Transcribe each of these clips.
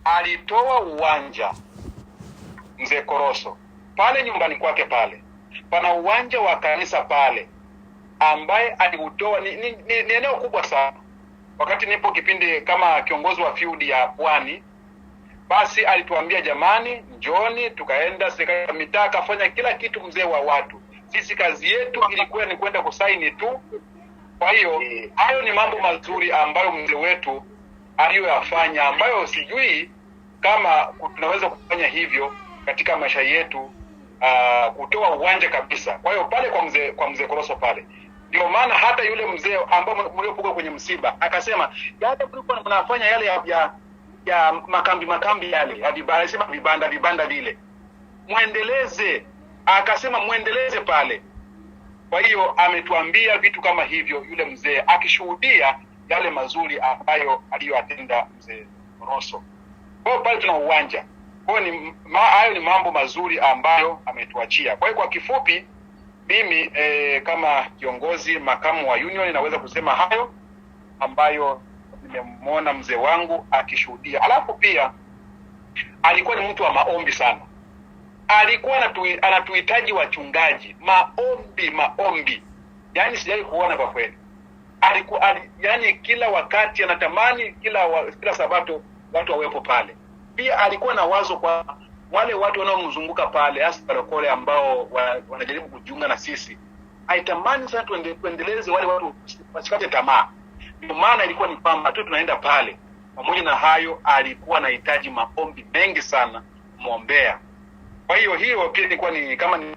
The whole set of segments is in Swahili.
alitoa uwanja mzee Koroso pale nyumbani kwake pale. Pana uwanja wa kanisa pale ambaye aliutoa, ni eneo kubwa sana. Wakati nipo kipindi kama kiongozi wa field ya Pwani, basi alituambia jamani, njoni, tukaenda serikali ya mitaa, akafanya kila kitu mzee wa watu. Sisi kazi yetu ilikuwa ni kwenda kusaini tu. Kwa hiyo hayo ni mambo mazuri ambayo mzee wetu aliyoyafanya, ambayo sijui kama tunaweza kufanya hivyo katika maisha yetu, kutoa uwanja kabisa. Kwa hiyo pale kwa mzee Koroso pale, ndio maana hata yule mzee ambao mliopokuwa kwenye msiba akasema yale mlikuwa mnafanya yale ya makambi yale, alisema vibanda vile muendeleze, akasema muendeleze pale. Kwa hiyo ametuambia vitu kama hivyo yule mzee, akishuhudia yale mazuri ambayo aliyoatenda mzee Koroso. Kwa hiyo pale tuna uwanja. Kwa hiyo hayo ni mambo mazuri ambayo ametuachia. Kwa hiyo kwa kifupi mimi kama kiongozi makamu wa union naweza kusema hayo ambayo nimemwona mzee wangu akishuhudia. Alafu pia alikuwa ni mtu wa maombi sana. Alikuwa anatuhitaji wachungaji, maombi. Yaani sijai kuona kwa kweli. Yaani kila wakati anatamani kila Sabato watu wawepo pale. Pia alikuwa na wazo kwa wale watu wanaomzunguka pale, hasa walokole ambao wanajaribu kujiunga na sisi. Aitamani sana tuendeleze wale watu wasikate tamaa. Ndio maana ilikuwa ni kwamba tu tunaenda pale. Pamoja na hayo alikuwa anahitaji maombi mengi sana muombea. Kwa hiyo pia ilikuwa ni kama ni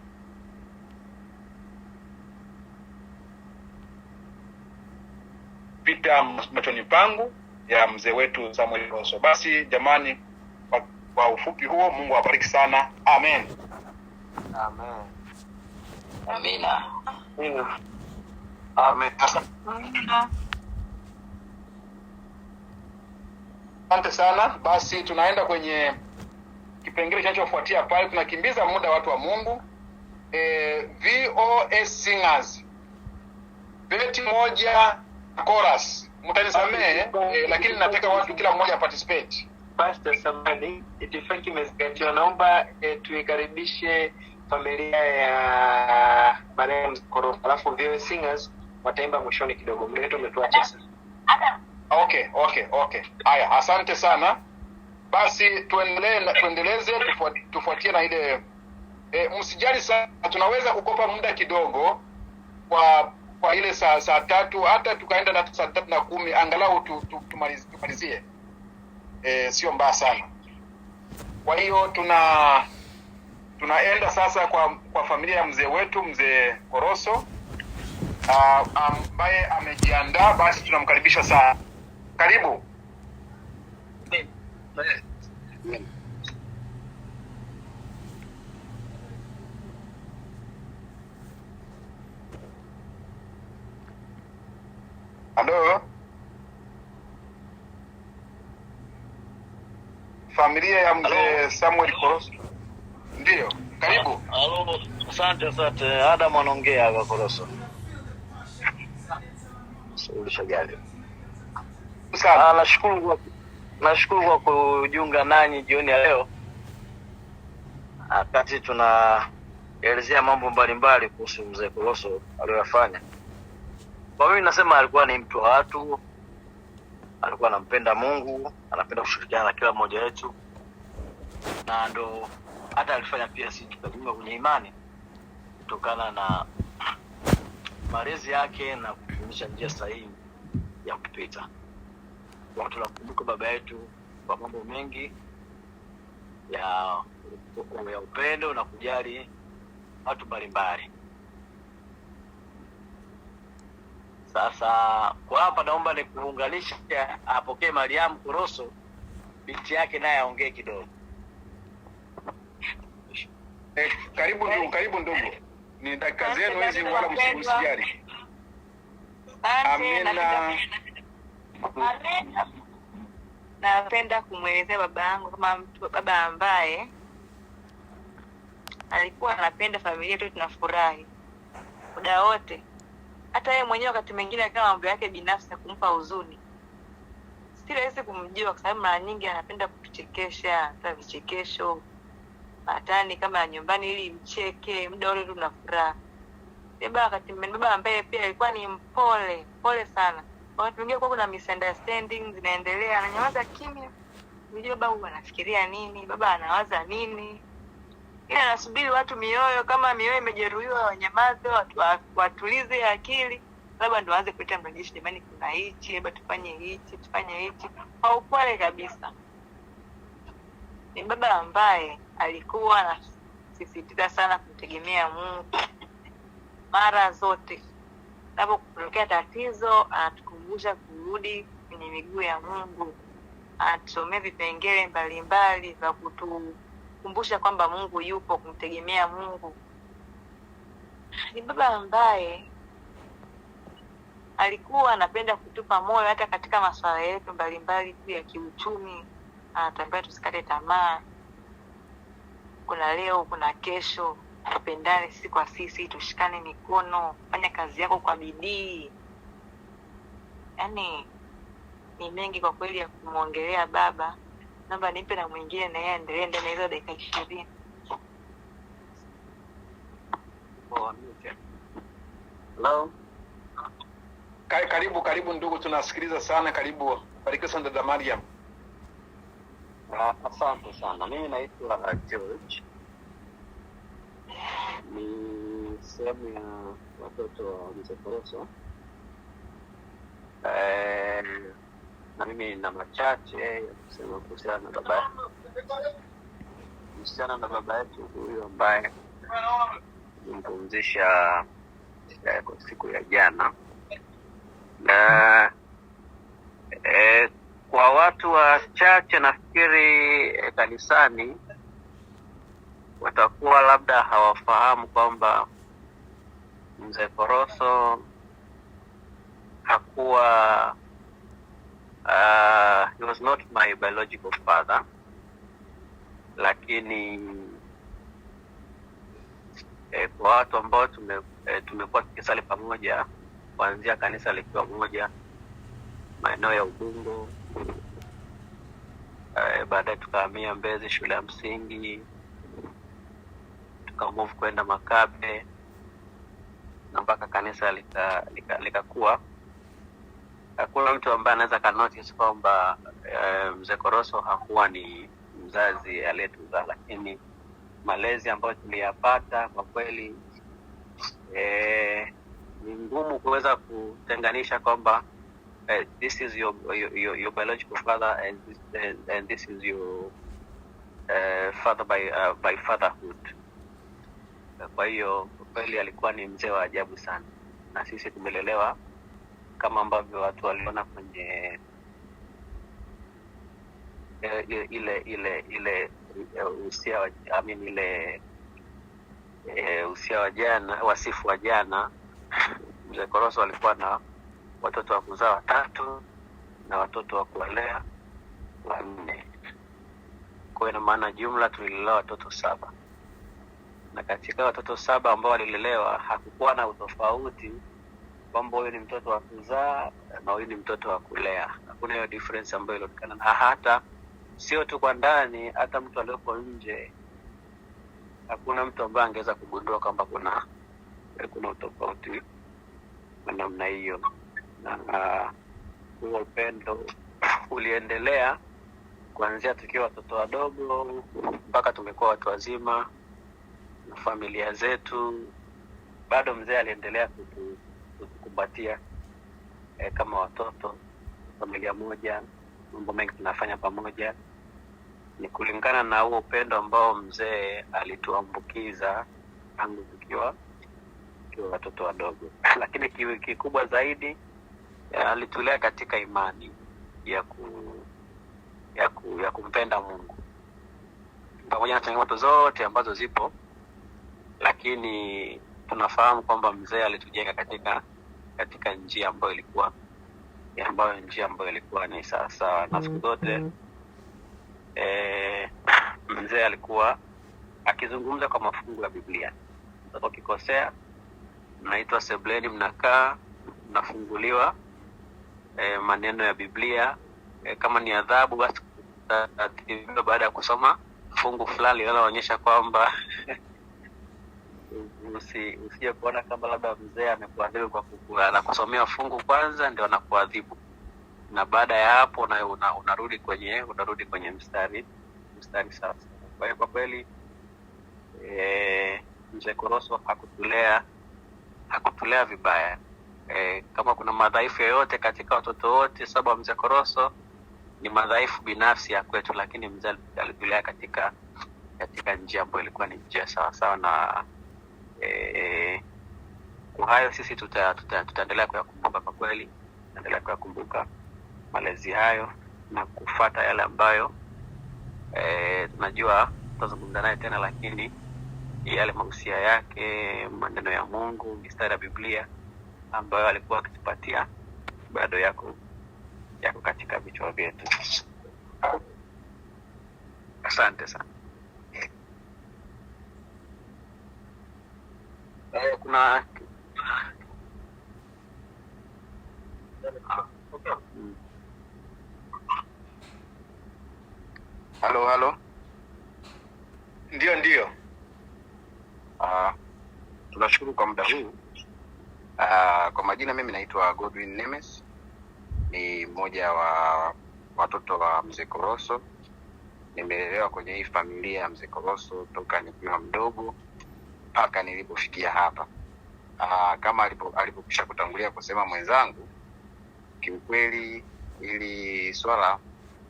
pita machoni pangu ya mzee wetu Samuel Koroso. Basi jamani, kwa ufupi huo, Mungu awabariki sana. Amen. Amen. Amina. Amen. Asante sana. Basi tunaenda kwenye kipengele kinachofuatia pale, tunakimbiza muda watu wa Mungu. VOS Singers. Beti moja chorus. Mtanisamehe lakini nataka watu kila mmoja participate. Pastor Samani, itifaki imezingatiwa. Naomba tuikaribishe familia ya marehemu Koroso. Alafu VOS Singers wataimba mwishoni kidogo. Muda wetu umetuacha sasa. Okay. Haya, asante sana. Basi tuendeleze tufuatie na ile msijali sana, tunaweza kukopa muda kidogo kwa ile saa 3, hata tukaenda na saa 3:10 angalau tumalizie. Sio mbaya sana. Kwa hiyo tunaenda sasa kwa familia ya mzee wetu mzee Koroso ambaye amejiandaa. Basi tunamkaribisha sana. Karibu. Halo. Familia ya mzee Samuel Koroso. Ndio, karibu. Halo, asante. Adam anaongea kwa Koroso. Ulishajali. Sana. Nashukuru kwa kujiunga nanyi jioni ya leo. Wakati tunaelezea mambo mbalimbali kuhusu mzee Koroso aliyofanya. Kwa mimi nasema alikuwa ni mtu wa watu. Alikuwa anampenda Mungu, anapenda kushirikiana na kila mmoja wetu. Na ndo hata alifanya pia sisi tukajiunga kwenye imani kutokana na malezi yake na kufundisha njia sahihi ya kupita. Watu tunakumbuka baba yetu kwa mambo mengi ya upendo na kujali watu mbalimbali. Sasa kwa hapa naomba nikuunganisha apokee Mariam Koroso, binti yake naye aongee kidogo. Karibu ndugu. Ni dakika zenu hizi, wala msijali. Amina. Napenda kumwelezea baba yangu kama baba ambaye alikuwa anapenda familia yetu, tunafurahi muda wote. Hata yeye mwenyewe wakati mwingine kama mambo yake binafsi kumpa huzuni, si rahisi kumjua kwa sababu mara nyingi anapenda kutuchekesha, hata vichekesho matani kama nyumbani ili mcheke muda ule tuna furaha. Baba ambaye pia alikuwa ni pole sana. Wakati mwingine kuna misunderstandings zinaendelea, ananyamaza kimya. Unajua baba huwa anafikiria nini? Baba anawaza nini? Ila anasubiri watu mioyo, kama mioyo imejeruhiwa wanyamaze, watulize akili. Baba ndo aanze kuleta mrejesho, jamani kuna hichi, hebu tufanye hichi. Haupole kabisa. Ni baba ambaye alikuwa anasisitiza sana kumtegemea Mungu. Mara zote tunapotokea tatizo anatukumbusha kurudi kwenye miguu ya Mungu. Anatusomea vipengele mbalimbali vya kutukumbusha kwamba Mungu yupo, kumtegemea Mungu. Ni baba ambaye alikuwa anapenda kutupa moyo hata katika masuala yetu mbalimbali ya kiuchumi. Anatuambia tusikate tamaa. Kuna leo, kuna kesho. Tupendane sisi kwa sisi, tushikane mikono, fanya kazi yako kwa bidii. Yaani ni mengi kwa kweli ya kumuongelea baba. Naomba nipe na mwingine na yeye endelee ndani ya hizo dakika 20. Hello. Karibu ndugu, tunasikiliza sana. Karibu. Barikiwa sana dada Mariam. Asante sana. Mimi naitwa George. Ni sehemu ya watoto wa Mzee Koroso. Na mimi nina machache ya kusema kuhusiana na baba. Kuhusiana na baba yetu huyu ambaye tulimpumzisha kwa siku ya jana. Na kwa watu wachache nafikiri kanisani watakuwa labda hawafahamu kwamba Mzee Koroso hakuwa he was not my biological father, lakini kwa watu ambao tumekuwa tukisali pamoja kuanzia kanisa likiwa moja maeneo ya Ubungo, baadaye tukahamia Mbezi shule ya msingi, tukamove kwenda Makabe na mpaka kanisa likakuwa. Hakuna mtu ambaye anaweza kanotice kwamba Mzee Koroso hakuwa ni mzazi aliyetuzaa, lakini malezi ambayo tuliyapata kwa kweli ni ngumu kuweza kutenganisha kwamba this is your biological father and this is your father by fatherhood. Kwa hiyo kweli alikuwa ni mzee wa ajabu sana, na sisi tumelelewa kama ambavyo watu waliona kwenye ile usia wa usia wa jana, wasifu wa jana. Mzee Koroso alikuwa na watoto wa kuzaa 3 na watoto wa kulea 4. Kwa ina maana jumla tulilelewa watoto 7. Na katika watoto 7 ambao walilelewa hakukuwa na utofauti kwamba huyu ni mtoto wa kuzaa na huyu ni mtoto wa kulea. Hakuna hiyo difference ambayo ilionekana. Na hata sio tu kwa ndani, hata mtu aliyeko nje hakuna mtu ambaye angeweza kugundua kwamba kuna utofauti wa namna hiyo. Na huo upendo uliendelea kuanzia tukiwa watoto wadogo mpaka tumekuwa watu wazima na familia zetu. Bado mzee aliendelea kutukumbatia kama watoto, familia moja, mambo mengi tunafanya pamoja. Ni kulingana na huo upendo ambao mzee alituambukiza tangu tukiwa watoto wadogo. Lakini kikubwa zaidi alitulea katika imani ya kumpenda Mungu. Pamoja na changamoto zote ambazo zipo, lakini tunafahamu kwamba mzee alitujenga katika njia ambayo ilikuwa ni sawa. Na siku zote mzee alikuwa akizungumza kwa mafungu ya Biblia. Sasa ukikosea mnaitwa sebuleni, mnakaa mnafunguliwa maneno ya Biblia kama ni adhabu basi tutaadhibiwa baada ya kusoma fungu fulani linaloonyesha kwamba usije kuona kama labda mzee amekuadhibu kwa anakusomea fungu kwanza ndio anakuadhibu, na baada ya hapo unarudi kwenye mstari sasa. Kwa hiyo kwa kweli Mzee Koroso hakutulea vibaya. Kama kuna madhaifu yoyote katika watoto wote 7 wa Mzee Koroso ni madhaifu binafsi ya kwetu, lakini mzee alitulea katika njia ambayo ilikuwa ni njia sawa na kwa hayo sisi tutaendelea kuyakumbuka. Kwa kweli tutaendelea kuyakumbuka malezi hayo na kufuata yale ambayo tunajua tutazungumza naye tena, lakini yale mahusia yake, maneno ya Mungu, mistari ya Biblia ambayo alikuwa akitupatia bado yako katika vichwa vyetu. Asante sana. Kuna Halo. Ndio. Tunashukuru kwa muda huu. Kwa majina mimi naitwa Godwin Nemes. Ni mmoja wa watoto wa Mzee Koroso. Nimelelewa kwenye hii familia ya Mzee Koroso toka nikiwa mdogo mpaka nilipofikia hapa. Kama alipokwisha kutangulia kusema mwenzangu, kiukweli ili swala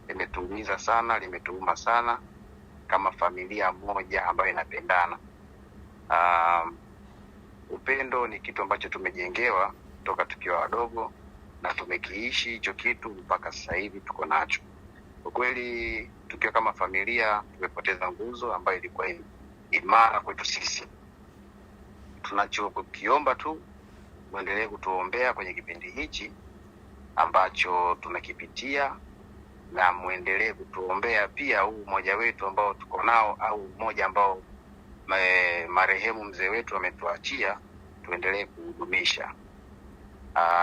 limetuumiza sana, limetuuma sana kama familia moja ambayo inapendana. Upendo ni kitu ambacho tumejengewa toka tukiwa wadogo na tumekiishi hicho kitu mpaka sasa hivi tuko nacho. Kwa kweli tukiwa kama familia tumepoteza nguzo ambayo ilikuwa imara kwetu sisi. Tunachokiomba tu muendelee kutuombea kwenye kipindi hichi ambacho tunakipitia, na muendelee kutuombea pia huu mmoja wetu ambao tuko nao au mmoja ambao marehemu mzee wetu ametuachia, tuendelee kuhudumisha.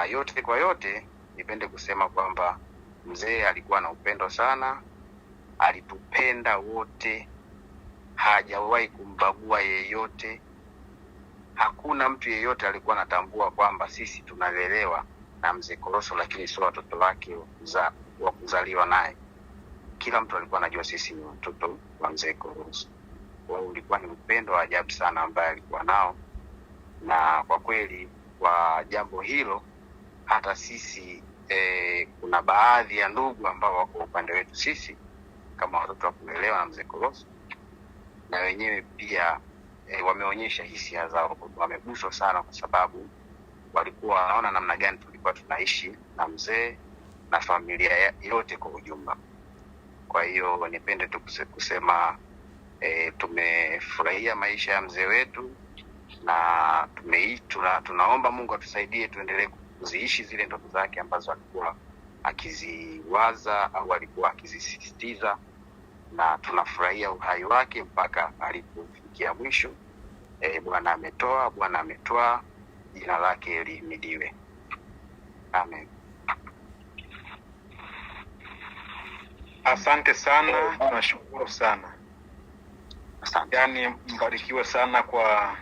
Yote kwa yote nipende kusema kwamba mzee alikuwa na upendo sana, alitupenda wote, hajawahi kumbagua yeyote. Hakuna mtu yeyote alikuwa anatambua kwamba sisi tunalelewa na Mzee Koroso lakini sio watoto wake wa kuzaliwa naye. Kila mtu alikuwa anajua sisi ni watoto wa Mzee Koroso. Kwa hiyo ulikuwa ni upendo wa ajabu sana ambaye alikuwa nao, na kwa kweli kwa jambo hilo hata sisi kuna baadhi ya ndugu ambao wako upande wetu sisi kama watoto wa kulelewa na Mzee Koroso, na wenyewe pia wameonyesha hisia zao, wameguswa sana kwa sababu walikuwa wanaona namna gani tulikuwa tunaishi na mzee na familia yote kwa ujumla. Kwa hiyo nipende tu kusema tumefurahia maisha ya mzee wetu, na tunaomba Mungu atusaidie tuendelee kuziishi zile ndoto zake ambazo alikuwa akiziwaza au alikuwa akizisisitiza, na tunafurahia uhai wake mpaka alipofikia mwisho. Bwana ametoa, Bwana ametoa, jina lake lihimidiwe. Amen. Asante sana, tunashukuru sana. Asante. Yaani mbarikiwe sana kwa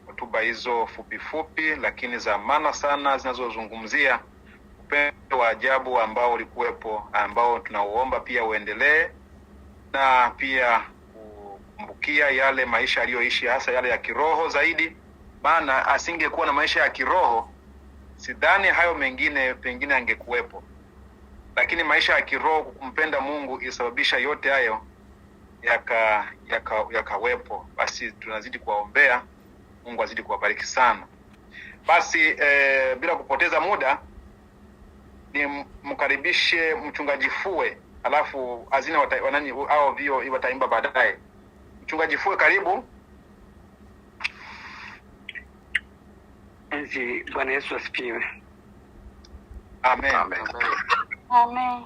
hotuba hizo fupi lakini za maana sana, zinazozungumzia upendo wa ajabu ambao ulikuwepo, ambao tunauomba pia uendelee, na pia kukumbukia yale maisha aliyoishi, hasa yale ya kiroho zaidi. Maana asingekuwa na maisha ya kiroho, sidhani hayo mengine pengine angekuwepo. Lakini maisha ya kiroho, kumpenda Mungu, isababisha yote hayo yakawepo. Basi tunazidi kuwaombea, Mungu azidi kuwabariki sana. Basi bila kupoteza muda, ni mkaribishe mchungaji Fue, alafu Azina wanani hao vio wataimba baadaye. Mchungaji Fue, karibu. Bwana Yesu asifiwe. Amen. Amen.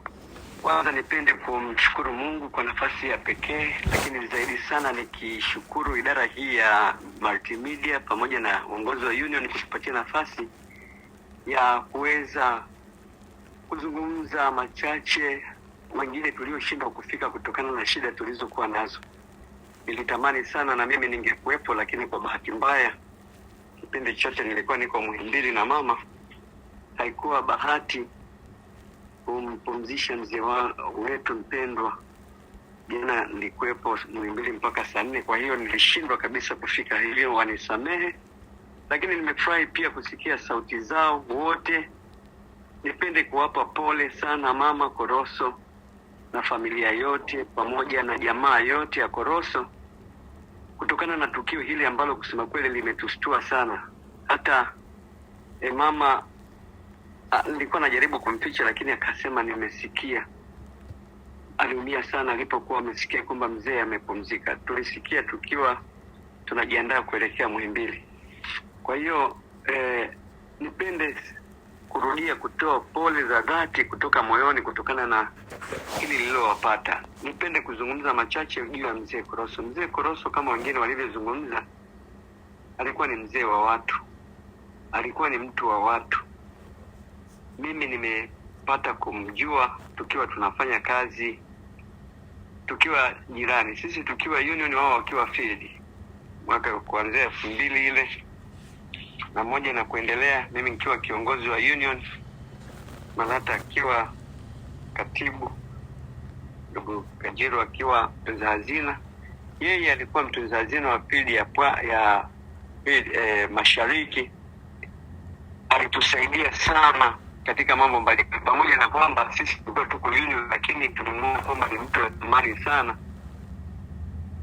Kwanza nipende kumshukuru Mungu kwa nafasi ya pekee, lakini zaidi sana nikishukuru idara hii ya multimedia pamoja na uongozi wa union kutupatia nafasi ya kuweza kuzungumza machache wengine tulioshindwa kufika kutokana na shida tulizokuwa nazo. Nilitamani sana na mimi ningekuwepo, lakini kwa bahati mbaya kipindi chote nilikuwa niko Muhimbili na mama. Haikuwa bahati kumpumzisha mzee wetu mpendwa. Jana nilikuwepo Muhimbili mpaka saa 4, kwa hiyo nilishindwa kabisa kufika, hivyo wanisamehe. Lakini nimefurahi pia kusikia sauti zao wote. Nipende kuwapa pole sana mama Koroso na familia yote pamoja na jamaa yote ya Koroso kutokana na tukio hili ambalo kusema kweli limetustua sana. Hata mama nilikuwa najaribu kumficha, lakini akasema nimesikia. Aliumia sana alipokuwa amesikia kwamba mzee amepumzika. Tulisikia tukiwa tunajiandaa kuelekea Muhimbili. Kwa hiyo nipende kurudia kutoa pole za dhati kutoka moyoni kutokana na hili lililowapata. Nipende kuzungumza machache juu ya mzee Koroso. Mzee Koroso kama wengine walivyozungumza, alikuwa ni mzee wa watu. Alikuwa ni mtu wa watu. Mimi nimepata kumjua tukiwa tunafanya kazi, tukiwa jirani. Sisi tukiwa union, wao wakiwa field. Mwaka kuanzia 2000 ile na moja na kuendelea, mimi nikiwa kiongozi wa union, Malata akiwa katibu, ndugu Kajiru akiwa mtunza hazina. Yeye alikuwa mtunza hazina wa field ya mashariki. Alitusaidia sana katika mambo mbalimbali, pamoja na kwamba sisi tulikuwa tuko union, lakini tulimwona kwamba ni mtu wa thamani sana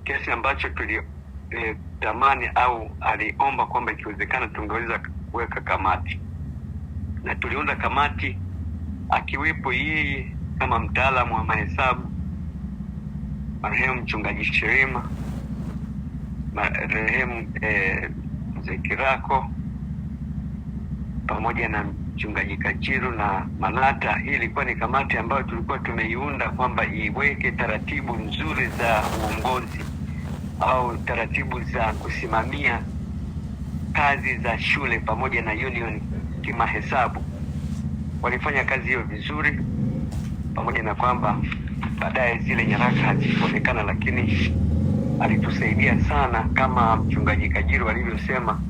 kiasi ambacho tamani au aliomba kwamba ikiwezekana tungeweza kuweka kamati, na tuliunda kamati akiwepo yeye kama mtaalamu wa mahesabu, marehemu mchungaji Shirima, marehemu mzee Kirako, pamoja na mchungaji Kachiru na Malata. Hii ilikuwa ni kamati ambayo tulikuwa tumeiunda kwamba iweke taratibu nzuri za uongozi au taratibu za kusimamia kazi za shule pamoja na union kimahesabu. Walifanya kazi hiyo vizuri, pamoja na kwamba baadaye zile nyaraka hazikuonekana, lakini alitusaidia sana. Kama mchungaji Kajiru alivyosema,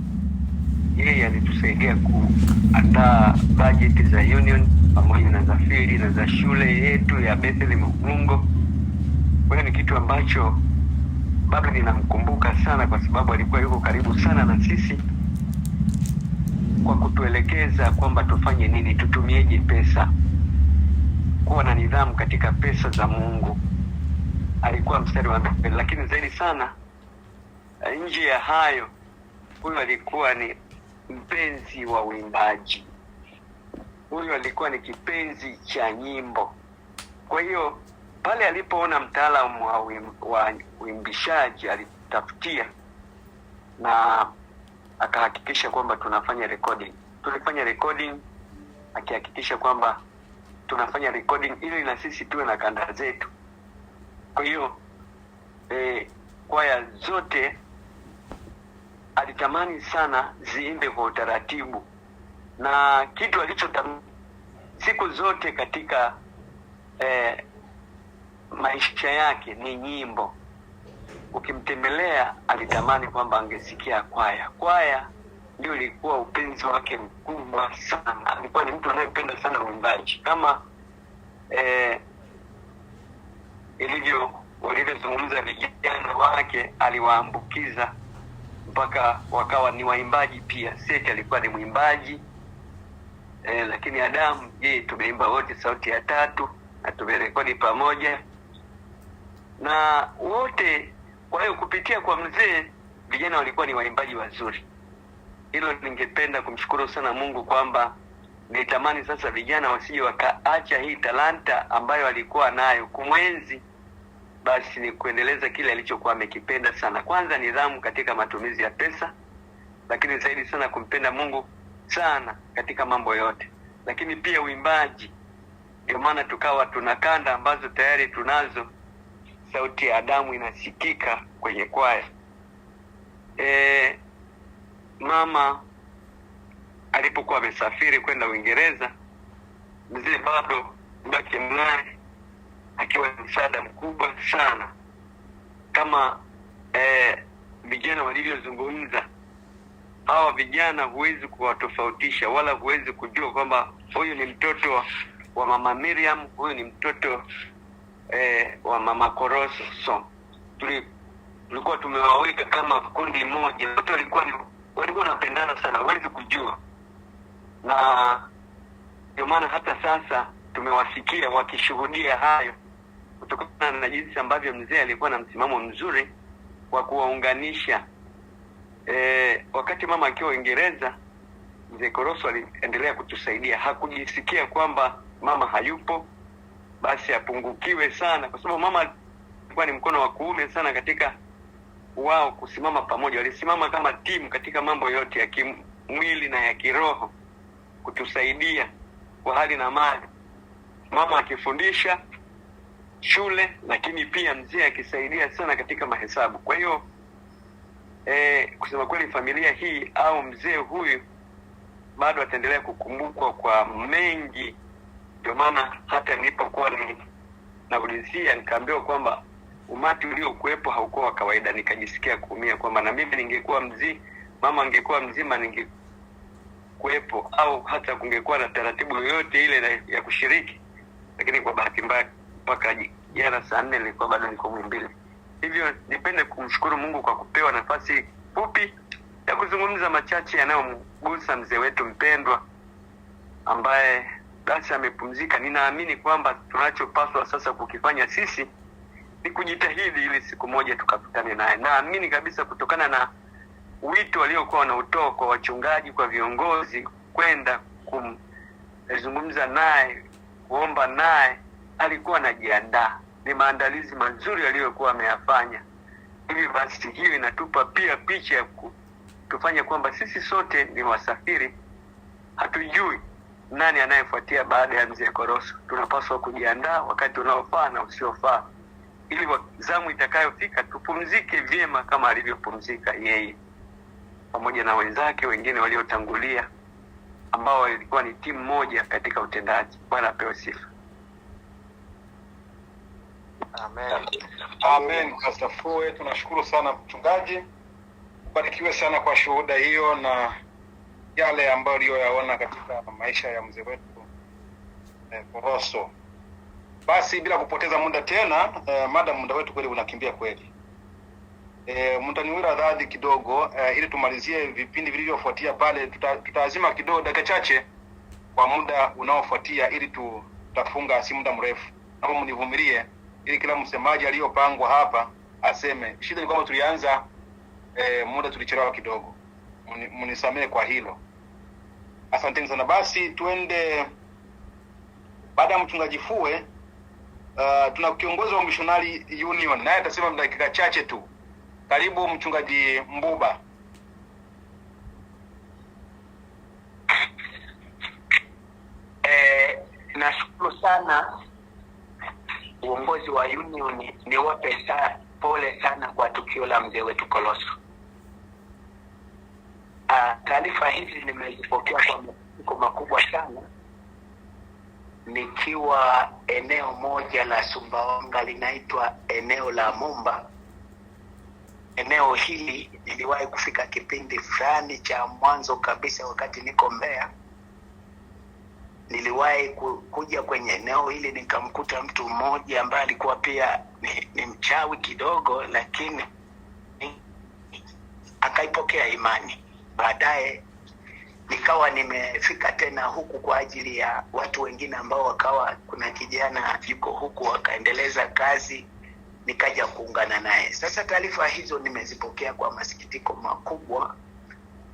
yeye alitusaidia kuandaa budget za union pamoja na za field na za shule yetu ya Bethlehem Mungo. Kwa hiyo ni kitu ambacho bado ninamkumbuka sana, kwa sababu alikuwa yuko karibu sana na sisi kwa kutuelekeza kwamba tufanye nini, tutumieje pesa, kuwa na nidhamu katika pesa za Mungu. Alikuwa mstari wa mbele. Lakini zaidi sana, nje ya hayo, huyu alikuwa ni mpenzi wa uimbaji. Huyu alikuwa ni kipenzi cha nyimbo. Kwa hiyo pale alipoona mtaalamu wa uimbishaji, alitafutia na akahakikisha kwamba tunafanya recording. Tulifanya recording, akihakikisha kwamba tunafanya recording ili na sisi tuwe na kanda zetu. Kwa hiyo kwaya zote alitamani sana ziimbe kwa utaratibu, na kitu alichotamani siku zote katika maisha yake ni nyimbo. Ukimtembelea alitamani kwamba angesikia kwaya. Kwaya ndio ilikuwa upenzi wake mkubwa sana. Alikuwa ni mtu anayependa sana uimbaji. Kama walivyozungumza vijana wake, aliwaambukiza mpaka wakawa ni waimbaji pia. Seti alikuwa ni mwimbaji, lakini Adamu tumeimba wote sauti ya tatu na tumerekodi pamoja na wote. Kwa hiyo kupitia kwa mzee, vijana walikuwa ni waimbaji wazuri. Hilo ningependa kumshukuru sana Mungu kwamba nitamani sasa vijana wasije wakaacha hii talanta ambayo alikuwa nayo. Kumwenzi basi ni kuendeleza kile alichokuwa amekipenda sana. Kwanza nidhamu katika matumizi ya pesa, lakini zaidi sana kumpenda Mungu sana katika mambo yote. Lakini pia uimbaji. Ndio maana tukawa tuna kanda ambazo tayari tunazo, sauti ya Adamu inasikika kwenye kwaya. Mama alipokuwa amesafiri kwenda Uingereza, mzee bado baki naye akiwa msaada mkubwa sana. Kama vijana walivyozungumza, hawa vijana huwezi kuwatofautisha wala huwezi kujua kwamba huyu ni mtoto wa mama Miriam, huyu ni mtoto wa mama Koroso. So tulikuwa tumewaweka kama kundi moja, wote walikuwa wanapendana sana, huwezi kujua. Na ndio maana hata sasa tumewasikia wakishuhudia hayo, kutokana na jinsi ambavyo mzee alikuwa na msimamo mzuri wa kuwaunganisha. Wakati mama akiwa Uingereza, mzee Koroso aliendelea kutusaidia. Hakujisikia kwamba mama hayupo basi apungukiwe sana, kwa sababu mama alikuwa ni mkono wa kuume sana katika wao kusimama pamoja. Walisimama kama timu katika mambo yote ya kimwili na ya kiroho, kutusaidia kwa hali na mali. Mama akifundisha shule, lakini pia mzee akisaidia sana katika mahesabu. Kwa hiyo kusema kweli, familia hii au mzee huyu bado ataendelea kukumbukwa kwa mengi. Ndio maana hata nilipokuwa naulizia nikaambiwa kwamba umati uliokuwepo haukuwa wa kawaida, nikajisikia kuumia kwamba na mimi ningekuwa mama angekuwa mzima ningekuwepo, au hata kungekuwa na taratibu yoyote ile ya kushiriki. Lakini kwa bahati mbaya mpaka jana saa 4 nilikuwa bado niko Muhimbili. Hivyo nipende kumshukuru Mungu kwa kupewa nafasi fupi ya kuzungumza machache yanayomgusa mzee wetu mpendwa ambaye basi amepumzika. Ninaamini kwamba tunachopaswa sasa kukifanya sisi ni kujitahidi ili siku moja tukakutane naye. Naamini kabisa kutokana na wito waliokuwa wanautoa kwa wachungaji, kwa viongozi, kwenda kuzungumza naye, kuomba naye, alikuwa anajiandaa. Ni maandalizi mazuri aliyokuwa ameyafanya. Hivi basi hiyo inatupa pia picha ya kutufanya kwamba sisi sote ni wasafiri. Hatujui nani anayefuatia baada ya mzee Koroso. Tunapaswa kujiandaa wakati unaofaa na usiofaa, ili zamu itakayofika tupumzike vyema kama alivyopumzika yeye pamoja na wenzake wengine waliotangulia ambao walikuwa ni timu moja katika utendaji. Bwana apewe sifa. Amen. Amen. Pastor Fue, tunashukuru sana mchungaji. Ubarikiwe sana kwa shuhuda hiyo na yale ambayo uliyoyaona katika maisha ya mzee wetu Koroso. Basi bila kupoteza muda tena, madam muda wetu kweli unakimbia kweli. Mtaniwira radhi kidogo ili tumalizie vipindi vilivyofuatia pale. Tutaazima kidogo dakika chache kwa muda unaofuatia ili tutafunga si muda mrefu. Naomba mnivumilie ili kila msemaji aliyopangwa hapa aseme. Shida ni kwamba tulianza muda tulichelewa kidogo. Mnisamehe kwa hilo. Asanteni sana. Basi tuende baada ya mchungaji Fue, tuna kiongozi wa Missionary Union, naye atasema dakika chache tu. Karibu mchungaji Mbuba. Nashukuru sana uongozi wa union. Niwape pole sana kwa tukio la mzee wetu Koroso. Taarifa hizi nimezipokea kwa mapiko makubwa sana, nikiwa eneo moja la Sumbawanga linaitwa eneo la Mumba. Eneo hili niliwahi kufika kipindi fulani cha mwanzo kabisa wakati niko Mbeya. Niliwahi kuja kwenye eneo hili nikamkuta mtu mmoja ambaye alikuwa pia ni mchawi kidogo, lakini akaipokea imani. Baadaye nikawa nimefika tena huku kwa ajili ya watu wengine ambao wakawa kuna kijana yuko huku wakaendeleza kazi, nikaja kuungana naye. Sasa taarifa hizo nimezipokea kwa masikitiko makubwa.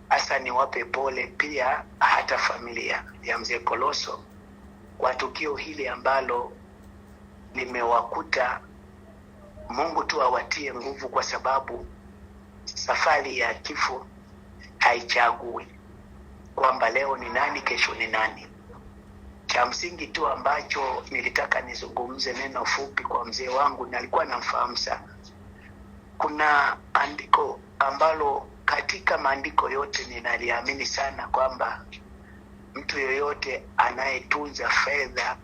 Hasa niwape pole pia hata familia ya mzee Koroso kwa tukio hili ambalo limewakuta. Mungu tu awatie nguvu, kwa sababu safari ya kifo haichagui kwamba leo ni nani kesho ni nani. Cha msingi tu ambacho nilitaka nizungumze neno fupi kwa mzee wangu, na alikuwa namfahamu sana. Kuna andiko ambalo katika maandiko yote ninaliamini sana kwamba mtu yoyote anayetunza fedha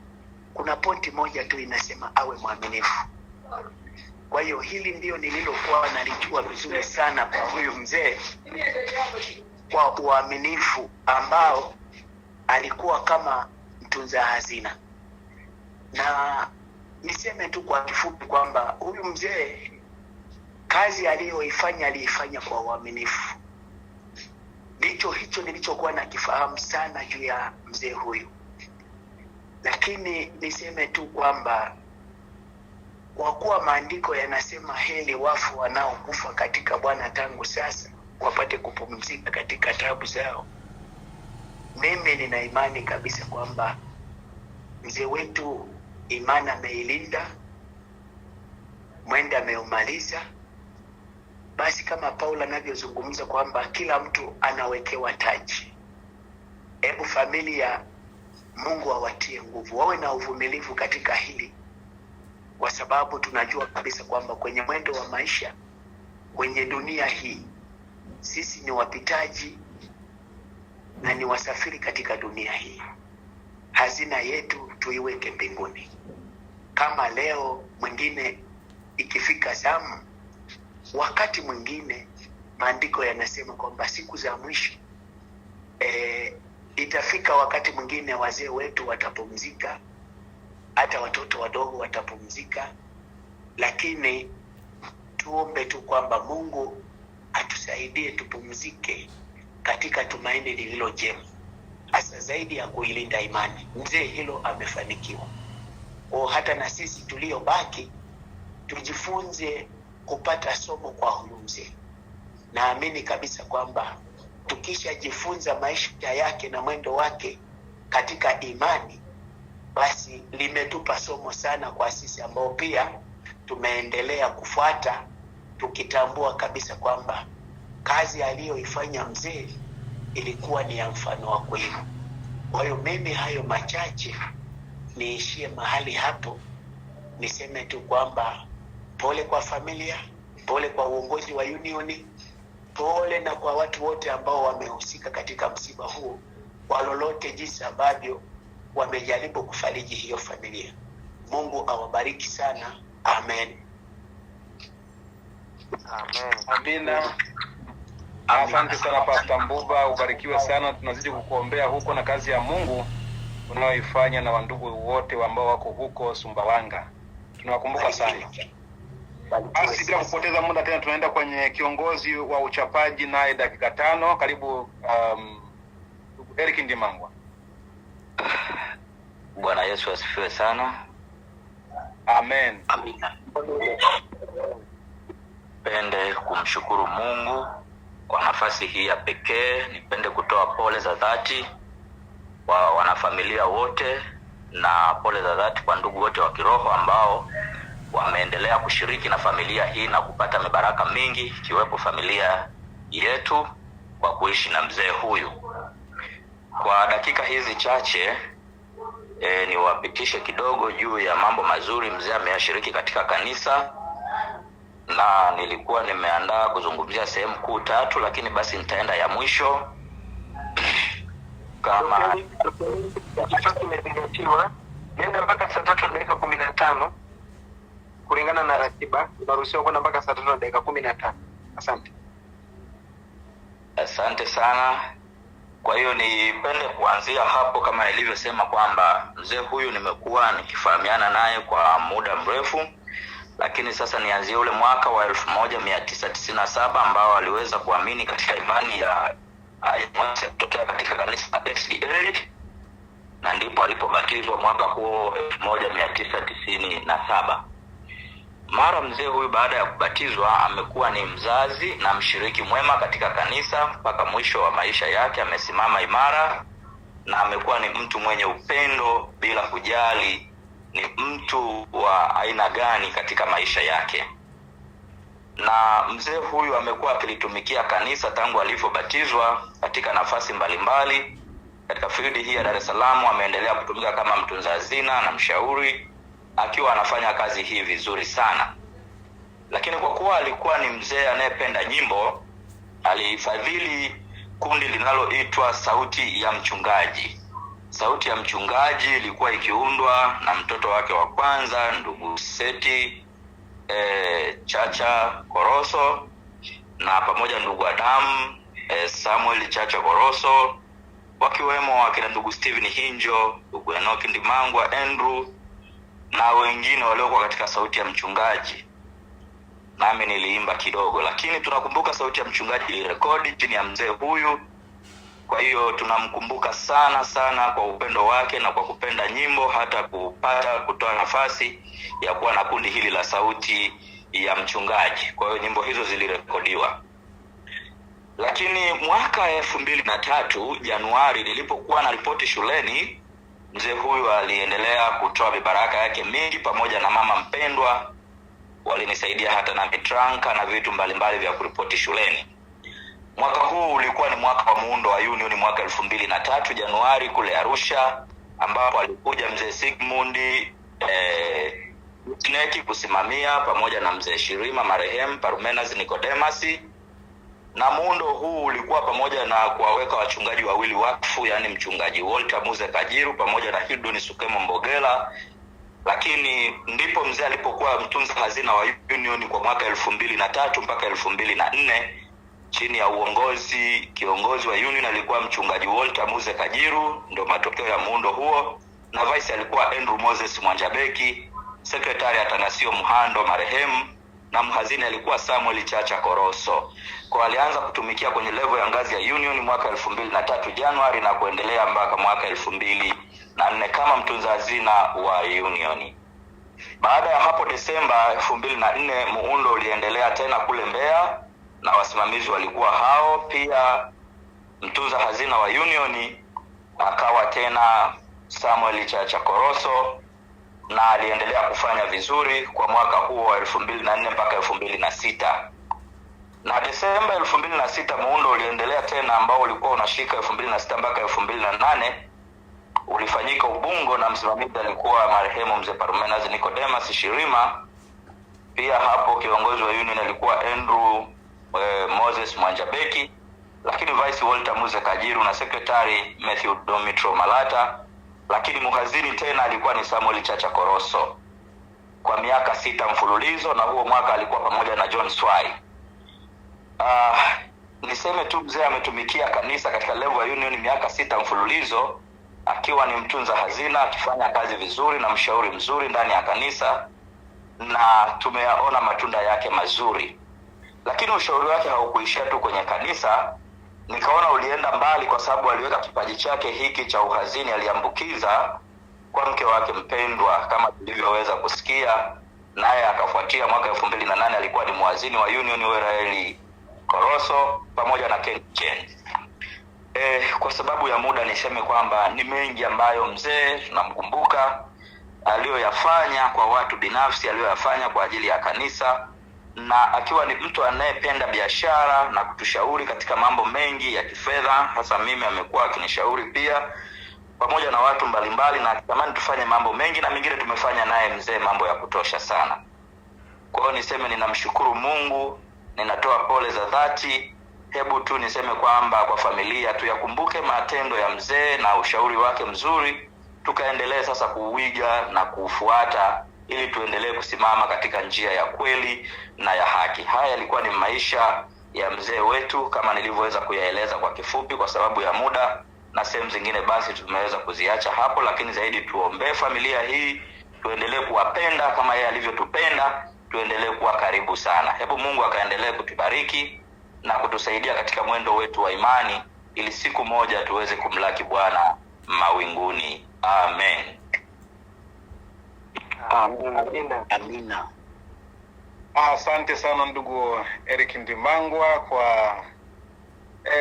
kuna pointi moja tu inasema awe mwaminifu. Kwa hiyo hili ndio nililokuwa nalijua vizuri sana kwa huyu mzee, kwa uaminifu ambao alikuwa kama mtunza hazina. Na niseme tu kwa kifupi kwamba huyu mzee kazi aliifanya kwa uaminifu. Ndicho hicho nilichokuwa nakifahamu sana juu ya mzee huyu. Lakini niseme tu kwamba kwa kuwa maandiko yanasema heri wafu wanaokufa katika Bwana tangu sasa wapate kupumzika katika taabu zao, mimi nina imani kabisa kwamba mzee wetu imani ameilinda, mwenda ameumaliza. Basi kama Paulo anavyozungumza kwamba kila mtu anawekewa taji, hebu familia, Mungu awatie nguvu, wawe na uvumilivu katika hili, kwa sababu tunajua kabisa kwamba kwenye mwendo wa maisha, kwenye dunia hii, sisi ni wapitaji na ni wasafiri katika dunia hii. Hazina yetu tuiweke mbinguni. Kama leo mwingine ikifika zamu, wakati mwingine maandiko yanasema kwamba siku za mwisho itafika wakati mwingine wazee wetu watapumzika, hata watoto wadogo watapumzika. Lakini tuombe tu kwamba Mungu atusaidie tupumzike katika tumaini lililo jema, hasa zaidi ya kuilinda imani. Mzee hilo amefanikiwa. Hata na sisi tuliobaki tujifunze kupata somo kwa huyu mzee. Naamini kabisa kwamba tukishajifunza maisha yake na mwendo wake katika imani, basi limetupa somo sana kwa sisi ambao pia tumeendelea kufuata, tukitambua kabisa kwamba kazi aliyoifanya mzee ilikuwa ni ya mfano wa kweli. Kwa hiyo mimi hayo machache niishie mahali hapo. Niseme tu kwamba pole kwa familia, pole kwa uongozi wa unioni, pole na kwa watu wote ambao wamehusika katika msiba huu, kwa lolote jinsi ambavyo wamejaribu kufariji hiyo familia. Mungu awabariki sana. Amen. Amen. Amina. Asante sana Pastor Mbuba, ubarikiwe sana. Tunazidi kukuombea huko na kazi ya Mungu unaoifanya na wandugu wote ambao wako huko Sumbawanga. Tunawakumbuka sana. Basi bila kupoteza muda tena tunaenda kwenye kiongozi wa uchapaji, naye dakika 5. Karibu Eric Ndimangwa. Bwana Yesu asifiwe sana. Amen. Amina. Nipende kumshukuru Mungu kwa nafasi hii ya pekee. Nipende kutoa pole za dhati kwa wanafamilia wote na pole za dhati kwa ndugu wote wa kiroho ambao wameendelea kushiriki na familia hii na kupata mibaraka mingi, ikiwepo familia yetu kwa kuishi na mzee huyu. Kwa dakika hizi chache niwapitishe kidogo juu ya mambo mazuri mzee ameyashiriki katika kanisa, na nilikuwa nimeandaa kuzungumzia sehemu kuu 3, lakini basi nitaenda ya mwisho kama Kifaa imezingatiwa. Nenda mpaka saa 3:15 kulingana na ratiba. Unaruhusiwa kwenda mpaka saa 3:15. Asante. Asante sana. Kwa hiyo nipende kuanzia hapo kama nilivyosema kwamba mzee huyu nimekuwa nikifahamiana naye kwa muda mrefu, lakini sasa nianzie ule mwaka wa 1997 ambao aliweza kuamini katika imani ya kutokea katika kanisa la SDA, na ndipo alipobatizwa mwaka huo 1997. Mara mzee huyu baada ya kubatizwa amekuwa ni mzazi na mshiriki mwema katika kanisa mpaka mwisho wa maisha yake. Amesimama imara na amekuwa ni mtu mwenye upendo bila kujali ni mtu wa aina gani katika maisha yake. Na mzee huyu amekuwa akilitumikia kanisa tangu alivyobatizwa katika nafasi mbalimbali. Katika field hii ya Dar es Salaam ameendelea kutumika kama mtunza hazina na mshauri, akiwa anafanya kazi hii vizuri sana. Lakini kwa kuwa alikuwa ni mzee anayependa nyimbo, alifadhili kundi linaloitwa Sauti ya Mchungaji. Sauti ya Mchungaji ilikuwa ikiundwa na mtoto wake wa kwanza ndugu Seti Chacha Koroso, na pamoja ndugu Adamu Samuel Chacha Koroso, wakiwemo wakina ndugu Steven Hinjo, ndugu Enoki Ndimangwa, Andrew na wengine waliokuwa katika Sauti ya Mchungaji. Nami niliimba kidogo, lakini tunakumbuka Sauti ya Mchungaji ilirekodi chini ya mzee huyu. Kwa hiyo tunamkumbuka sana sana kwa upendo wake na kwa kupenda nyimbo, hata kutoa nafasi ya kuwa na kundi hili la Sauti ya Mchungaji. Kwa hiyo nyimbo hizo zilirekodiwa. Lakini mwaka 2003 Januari, nilipokuwa na ripoti shuleni, mzee huyu aliendelea kutoa mibaraka yake mingi pamoja na mama mpendwa. Walinisaidia hata na mitranka na vitu mbalimbali vya kuripoti shuleni. Mwaka huu ulikuwa ni mwaka wa muundo wa Union, mwaka 2003 Januari kule Arusha, ambapo alikuja mzee Sigmund Sneki kusimamia pamoja na mzee Shirima marehemu Parumenas Nicodemus. Na muundo huu ulikuwa pamoja na kuwaweka wachungaji wawili wakfu, yani mchungaji Walter Muze Kajiru pamoja na Hildon Sukemo Mbogela. Lakini ndipo mzee alipokuwa mtunza hazina wa Union kwa mwaka 2003 mpaka 2004 chini ya kiongozi wa Union alikuwa mchungaji Walter Muze Kajiru, ndio matokeo ya muundo huo, na vice alikuwa Andrew Moses Mwanjabeki, secretary Atanasio Muhando marehemu, na mhazini alikuwa Samuel Chacha Koroso. Kwa alianza kutumikia kwenye level ya ngazi ya Union mwaka 2003 Januari na kuendelea mpaka mwaka 2004 kama mtunza hazina wa Union. Baada ya hapo Desemba 2004 muundo uliendelea tena kule Mbeya na wasimamizi walikuwa hao. Pia mtunza hazina wa Union akawa tena Samuel Chacha Koroso, na aliendelea kufanya vizuri kwa mwaka huo wa 2004 mpaka 2006. Na Desemba 2006 muundo uliendelea tena, ambao ulikuwa unashika 2006 mpaka 2008, ulifanyika Ubungo na msimamizi alikuwa marehemu mzee Parumenas Nicodemus Shirima. Pia hapo kiongozi wa Union alikuwa Andrew Moses Mwanjabeki, lakini vice Walter Muze Kajiru na secretary Matthew Domitro Malata, lakini muhazini tena alikuwa ni Samuel Chacha Koroso kwa miaka 6 mfululizo, na huo mwaka alikuwa pamoja na John Swai. Niseme tu mzee ametumikia kanisa katika level ya Union miaka 6 mfululizo, akiwa ni mtunza hazina, akifanya kazi vizuri na mshauri mzuri ndani ya kanisa, na tumeyaona matunda yake mazuri. Lakini ushauri wake haukuishia tu kwenye kanisa, nikaona ulienda mbali, kwa sababu aliweka kipaji chake hiki cha uhazini, aliambukiza kwa mke wake mpendwa kama tulivyoweza kusikia, naye akafuatia mwaka 2008 alikuwa ni muazini wa Union Weraeli Koroso pamoja na Ken Chen. Kwa sababu ya muda niseme kwamba ni mengi ambayo mzee tunamkumbuka aliyoyafanya kwa watu binafsi, aliyoyafanya kwa ajili ya kanisa, na akiwa ni mtu anayependa biashara na kutushauri katika mambo mengi ya kifedha. Hasa mimi amekuwa akinishauri pia pamoja na watu mbalimbali, na akitamani tufanye mambo mengi, na mengine tumefanya naye mzee mambo ya kutosha sana. Kwa hiyo niseme ninamshukuru Mungu, ninatoa pole za dhati. Hebu tu niseme kwamba kwa familia tuyakumbuke matendo ya mzee na ushauri wake mzuri, tukaendelee sasa kuuiga na kufuata, ili tuendelee kusimama katika njia ya kweli na ya haki. Haya yalikuwa ni maisha ya mzee wetu kama nilivyoweza kuyaeleza kwa kifupi kwa sababu ya muda, na sehemu zingine basi tumeweza kuziacha hapo, lakini zaidi tuombee familia hii, tuendelee kuwapenda kama yeye alivyotupenda, tuendelee kuwa karibu sana. Hebu Mungu akaendelee kutubariki na kutusaidia katika mwendo wetu wa imani, ili siku moja tuweze kumlaki Bwana mawinguni. Amen. Amina. Asante sana ndugu Eric Ndimangwa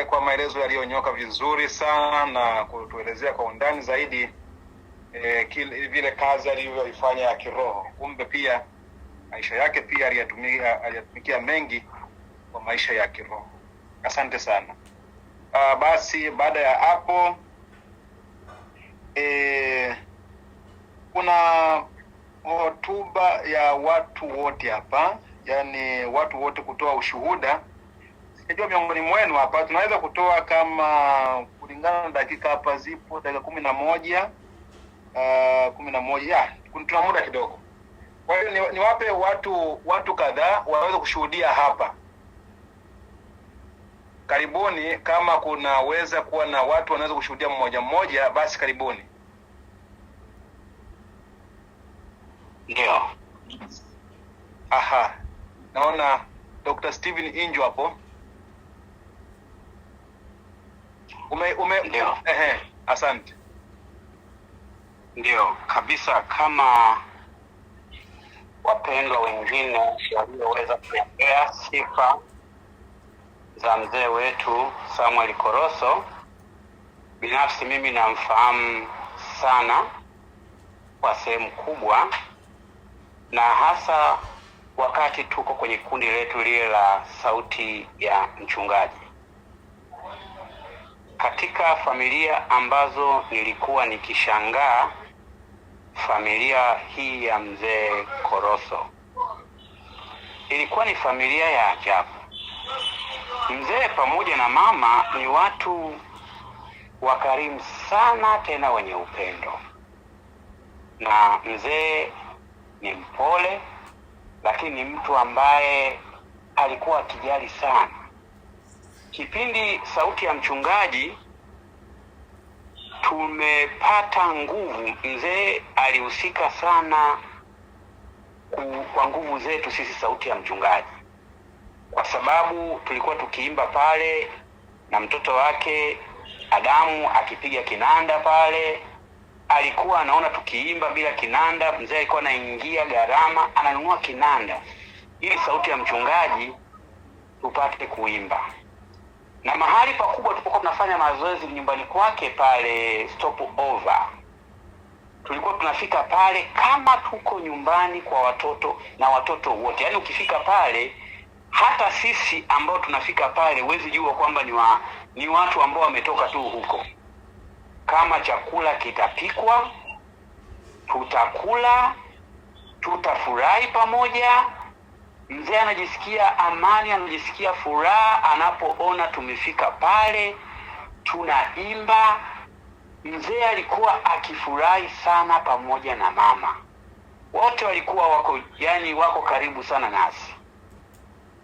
kwa maelezo yaliyonyoka vizuri sana na kutuelezea kwa undani zaidi vile kazi aliyoifanya ya kiroho. Kumbe pia maisha yake pia aliyatumikia mengi kwa maisha ya kiroho. Asante sana. Basi baada ya hapo kuna hotuba ya watu wote hapa, yani watu wote kutoa ushuhuda. sijua miongoni mwenu hapa tunaweza kutoa kama kulingana na dakika hapa zipo dakika 11 11 ya tuna muda kidogo. Kwa hiyo niwape watu kadhaa waweze kushuhudia hapa. Karibuni, kama kunaweza kuwa na watu wanaweza kushuhudia mmoja mmoja, basi karibuni. Ndio. Aha. Naona Dr. Steven Injo hapo. Ndio. Asante. Ndio kabisa, kama wapendwa wengine walioweza kuelezea sifa za mzee wetu Samuel Koroso, binafsi mimi namfahamu sana kwa sehemu kubwa, na hasa wakati tuko kwenye kundi letu lile la Sauti ya Mchungaji. Katika familia ambazo nilikuwa nikishangaa, familia hii ya mzee Koroso ilikuwa ni familia ya ajabu. Mzee pamoja na mama ni watu wakarimu sana, tena wenye upendo, na mzee ni mpole, lakini ni mtu ambaye alikuwa akijali sana. Kipindi Sauti ya Mchungaji tumepata nguvu, mzee alihusika sana kwa nguvu zetu sisi Sauti ya Mchungaji, kwa sababu tulikuwa tukiimba pale na mtoto wake Adamu akipiga kinanda pale. Alikuwa anaona tukiimba bila kinanda, mzee alikuwa anaingia gharama ananunua kinanda ili Sauti ya Mchungaji tupate kuimba. Na mahali pakubwa tulipokuwa tunafanya mazoezi nyumbani kwake pale Stop Over, tulikuwa tunafika pale kama tuko nyumbani kwa watoto na watoto wote. Yaani ukifika pale, hata sisi ambao tunafika pale huwezi jua kwamba ni watu ambao wametoka tu huko. Kama chakula kitapikwa, tutakula, tutafurahi pamoja. Mzee anajisikia amani, anajisikia furaha anapoona tumefika pale, tunaimba. Mzee alikuwa akifurahi sana pamoja na mama. Wote walikuwa wako karibu sana nasi.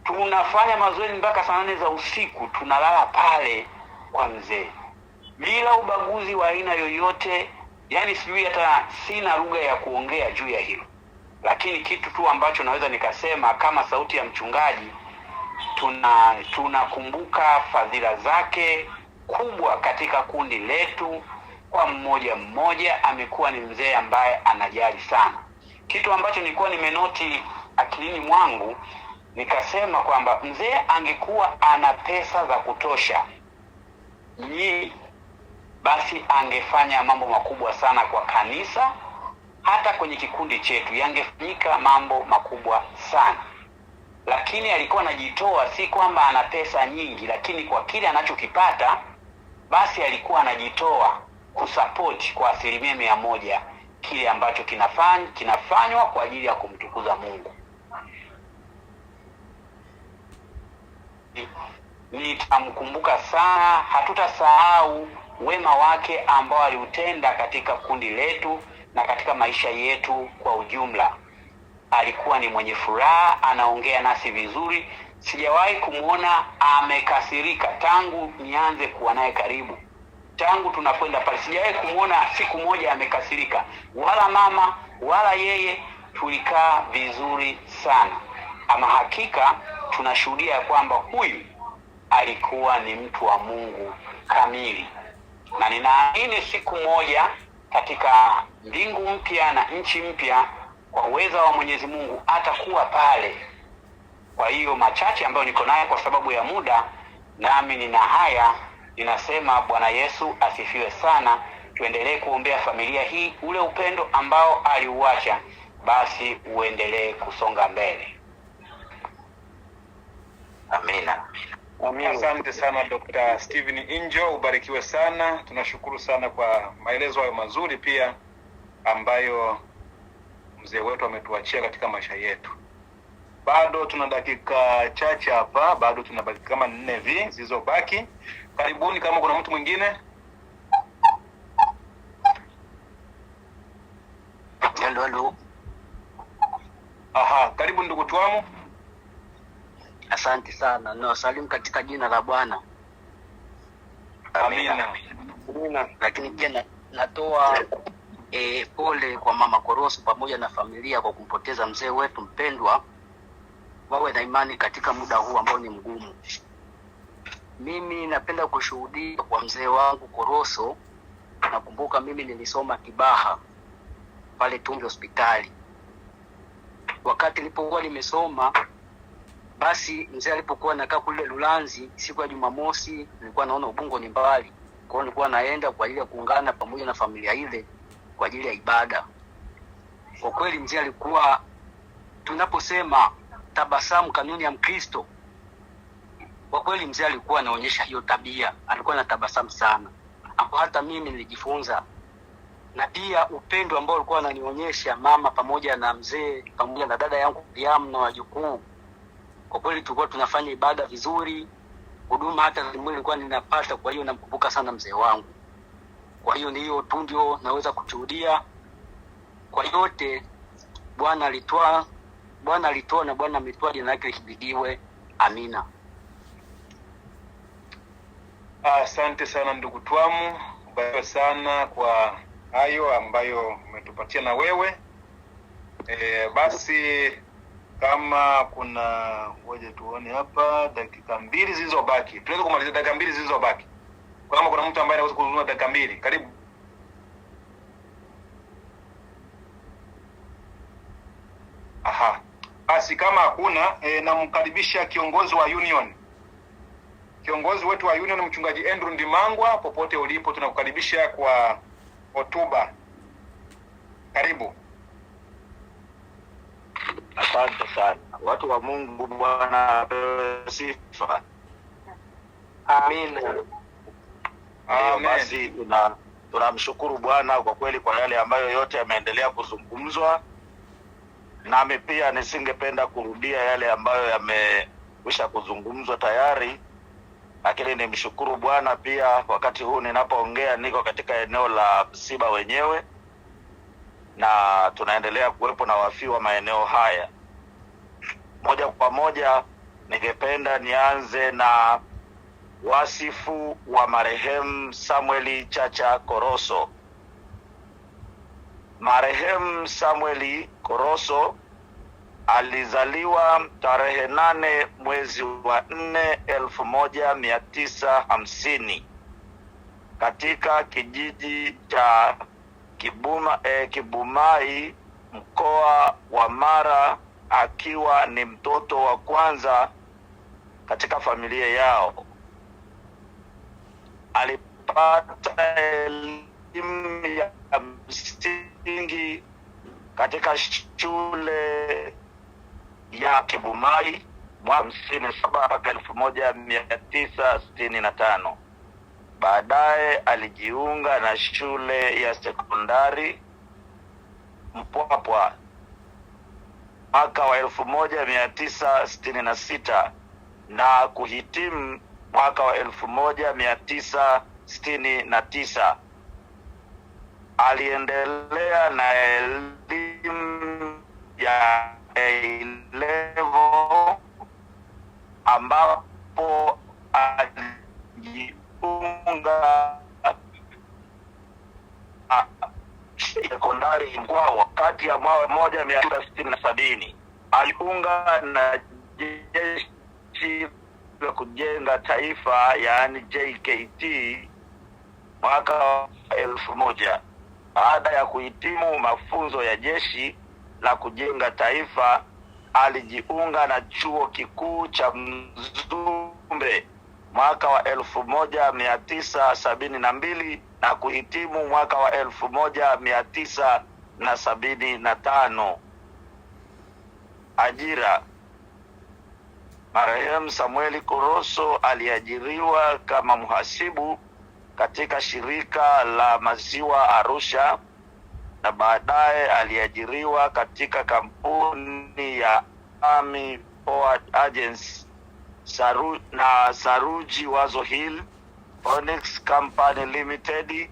Tunafanya mazoezi mpaka saa 4 za usiku, tunalala pale kwa mzee bila ubaguzi wa aina yoyote. Yaani sijui, hata sina lugha ya kuongea juu ya hilo. Lakini kitu tu ambacho naweza nikasema kama Sauti ya Mchungaji, tunakumbuka fadhila zake kubwa katika kundi letu. Kwa mmoja mmoja amekuwa ni mzee ambaye anajali sana. Kitu ambacho nilikuwa nimenoti akilini mwangu, nikasema kwamba mzee angekuwa ana pesa za kutosha nyingi, basi angefanya mambo makubwa sana kwa kanisa. Hata kwenye kikundi chetu yangefanyika mambo makubwa sana. Lakini alikuwa anajitoa, si kwamba ana pesa nyingi, lakini kwa kile anachokipata basi alikuwa anajitoa kusupport kwa 100% kile ambacho kinafanywa kwa ajili ya kumtukuza Mungu. Nitamkumbuka sana, hatutasahau wema wake ambao aliutenda katika kundi letu na katika maisha yetu kwa ujumla. Alikuwa ni mwenye furaha, anaongea nasi vizuri. Sijawahi kumuona amekasirika tangu nianze kuwa naye karibu. Tangu tunakwenda pale sijawahi kumuona siku moja amekasirika, wala mama wala yeye. Tulikaa vizuri sana. Ama hakika tunashuhudia kwamba huyu alikuwa ni mtu wa Mungu kamili. Na ninaamini siku moja katika mbingu mpya na nchi mpya, kwa uwezo wa Mwenyezi Mungu atakuwa pale. Kwa hiyo machache ambayo niko nayo kwa sababu ya muda, nami nina haya ninasema Bwana Yesu asifiwe sana. Tuendelee kuombea familia hii, ule upendo ambao aliuacha basi uendelee kusonga mbele. Amina. Asante sana Dr. Steven Injo, ubarikiwe sana. Tunashukuru sana kwa maelezo hayo mazuri pia ambayo mzee wetu ametuachia katika maisha yetu. bado tuna dakika chache hapa, bado tuna dakika kama 4 hivi zilizobaki. Karibuni kama kuna mtu mwingine. Hello. Aha, karibu ndugu Twamu. Asante sana. Nawasalimu katika jina la Bwana. Amina. Lakini pia natoa pole kwa Mama Koroso pamoja na familia kwa kumpoteza mzee wetu mpendwa. Wawe na imani katika muda huu ambao ni mgumu. Mimi napenda kushuhudia kwa mzee wangu Koroso. Nakumbuka mimi nilisoma Kibaha pale Tumbi hospitali. Wakati nilipokuwa nimesoma, basi mzee alipokuwa anakaa kule Lulanzi, siku ya Jumamosi nilikuwa naona Ubungo ni mbali. Kwa hiyo nilikuwa naenda kwa ajili ya kuungana pamoja na familia ile kwa ajili ya ibada. Kwa kweli mzee alikuwa, tunaposema tabasamu kanuni ya Mkristo, kwa kweli mzee alikuwa anaonyesha hiyo tabia. Alikuwa na tabasamu sana, hapo hata mimi nilijifunza. Na pia upendo ambao alikuwa ananionyesha mama pamoja na mzee pamoja na dada yangu Liam na wajukuu. Kwa kweli tulikuwa tunafanya ibada vizuri, huduma hata mwili nilikuwa ninapata. Kwa hiyo namkumbuka sana mzee wangu. Kwa hiyo ni hiyo tu ndio naweza kushuhudia. Kwa yote Bwana alitoa na Bwana ametoa, jina lake lihimidiwe. Amina. Asante sana ndugu Twamu. Barikiwa sana kwa hayo ambayo umetupatia na wewe. Basi kama kuna, ngoja tuone hapa, dakika 2 zilizobaki. Tunaweza kumaliza dakika 2 zilizobaki. Kama kuna mtu ambaye anaweza kuzungumza dakika 2, karibu. Aha. Basi kama hakuna, namkaribisha kiongozi wa union. Kiongozi wetu wa union mchungaji Andrew Ndimangwa, popote ulipo tunakukaribisha kwa hotuba. Karibu. Asante sana. Watu wa Mungu, Bwana apewe sifa. Amina. Amen. Basi tunamshukuru Bwana kwa kweli kwa yale ambayo yote yameendelea kuzungumzwa. Nami pia nisingependa kurudia yale ambayo yamekwisha kuzungumzwa tayari. Lakini nimshukuru Bwana pia, wakati huu ninapoongea niko katika eneo la msiba wenyewe, na tunaendelea kuwepo na wafiwa maeneo haya. Moja kwa moja ningependa nianze na wasifu wa marehemu Samueli Chacha Koroso. Marehemu Samueli Koroso alizaliwa tarehe 8 mwezi wa 4 1950 katika kijiji cha Kibumai, mkoa wa Mara, akiwa ni mtoto wa kwanza katika familia yao. Alipata elimu ya msingi katika shule ya Kibumai mwaka 1965. Baadaye alijiunga na shule ya sekondari Mpwapwa mwaka wa 1966 na kuhitimu mwaka wa 1969. Aliendelea na elimu ya A-level ambapo alijiunga sekondari Mkwawa kati ya mwaka 1967. Aliunga na jeshi la kujenga taifa, yani JKT, mwaka 1000. Baada ya kuhitimu mafunzo ya jeshi la kujenga taifa, alijiunga na chuo kikuu cha Mzumbe mwaka wa 1972 na kuhitimu mwaka wa 1975. Ajira. Marehemu Samueli Koroso aliajiriwa kama mhasibu katika shirika la maziwa Arusha, na baadaye aliajiriwa katika kampuni ya Army Forward Agency, Saruji Wazo Hill, Onyx Company Limited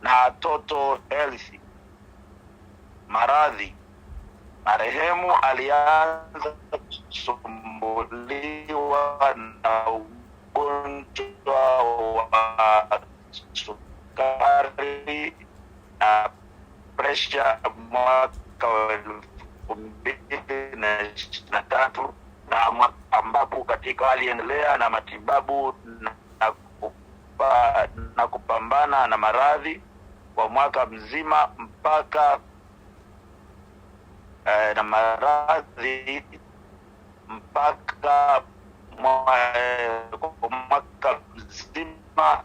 na Total Health. Maradhi. Marehemu alianza kusumbuliwa na ugonjwa wa sukari na presha mwaka wa 2023 na ambapo katika aliendelea na matibabu na kupambana na maradhi kwa mwaka mzima mpaka na maradhi mpaka mwaka mzima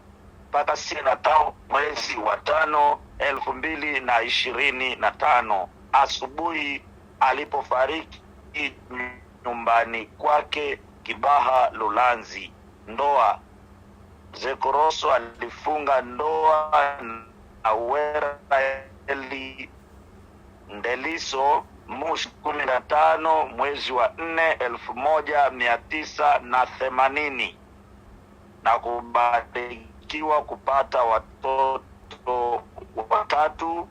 mpaka 5 mwezi wa 5 2025 asubuhi alipofariki nyumbani kwake Kibaha Lulanzi. Ndoa. Mzee Koroso alifunga ndoa na Wera Eli Ndeliso Mushi 15 mwezi wa 4 1980 na kubarikiwa kupata watoto watatu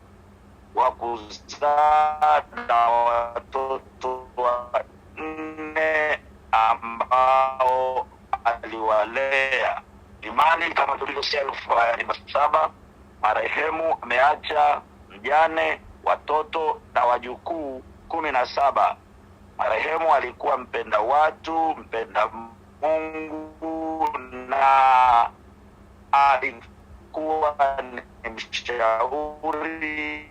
wa kuzaa na watoto wanne ambao aliwalea. Imani kama tulivyosema 7. Marehemu ameacha mjane, watoto na wajukuu 17. Marehemu alikuwa mpenda watu, mpenda Mungu na alikuwa ni mshauri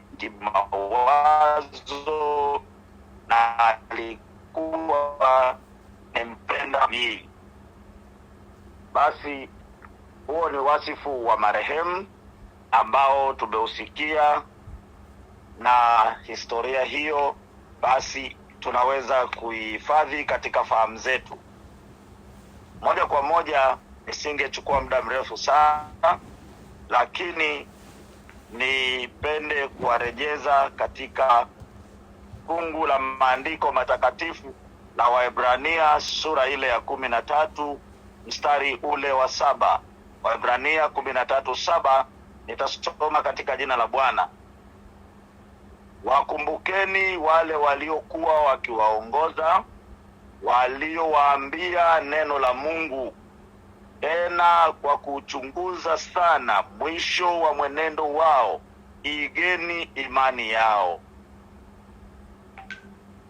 kimawazo na alikuwa ni mpenda mii. Basi huo ni wasifu wa marehemu ambao tumeusikia, na historia hiyo basi tunaweza kuihifadhi katika fahamu zetu. Moja kwa moja nisingechukua muda mrefu sana, lakini nipende kuwarejeza katika fungu la maandiko matakatifu la Waebrania sura ile ya 13 mstari ule wa 7. Waebrania 13:7, nitasoma katika jina la Bwana. Wakumbukeni wale waliokuwa wakiwaongoza, waliowaambia neno la Mungu, tena kwa kuchunguza sana mwisho wa mwenendo wao, igeni imani yao.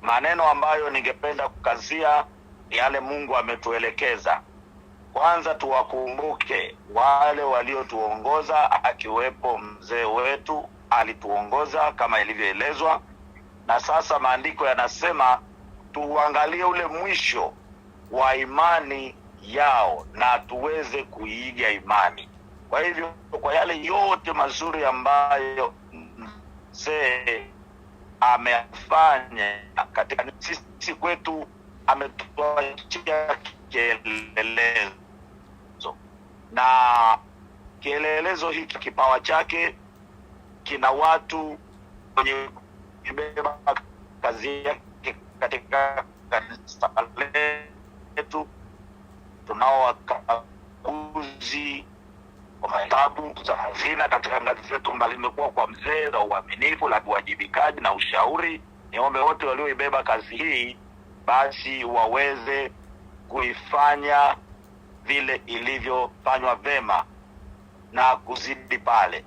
Maneno ambayo ningependa kukazia ni yale Mungu ametuelekeza. Kwanza tuwakumbuke wale waliotuongoza, akiwepo mzee wetu alituongoza kama ilivyoelezwa, na sasa maandiko yanasema tuangalie ule mwisho wa imani yao na tuweze kuiiga imani. Kwa hivyo kwa yale yote mazuri ambayo mzee amefanya katika sisi kwetu, ametuachia kielelezo, na kielelezo hiki, kipawa chake kina watu wenye kubeba kazi yake katika kanisa letu. Tunao wakaguzi wa matabu za hazina katika ngazi zetu mbali. Imekuwa kwa mzee na uaminifu la uwajibikaji na ushauri. Niombe wote walioibeba kazi hii basi waweze kuifanya vile ilivyofanywa vema na kuzidi pale.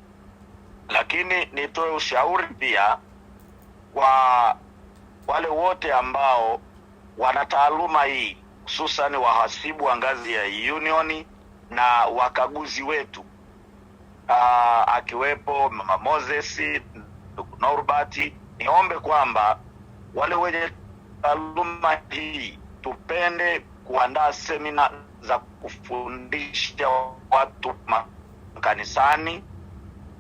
Lakini nitoe ushauri pia kwa wale wote ambao wana taaluma hii, hususan wahasibu wa ngazi ya union na wakaguzi wetu, akiwepo Mama Moses, ndugu Norbert. Niombe kwamba wale wenye taaluma hii tupende kuandaa semina za kufundisha watu kanisani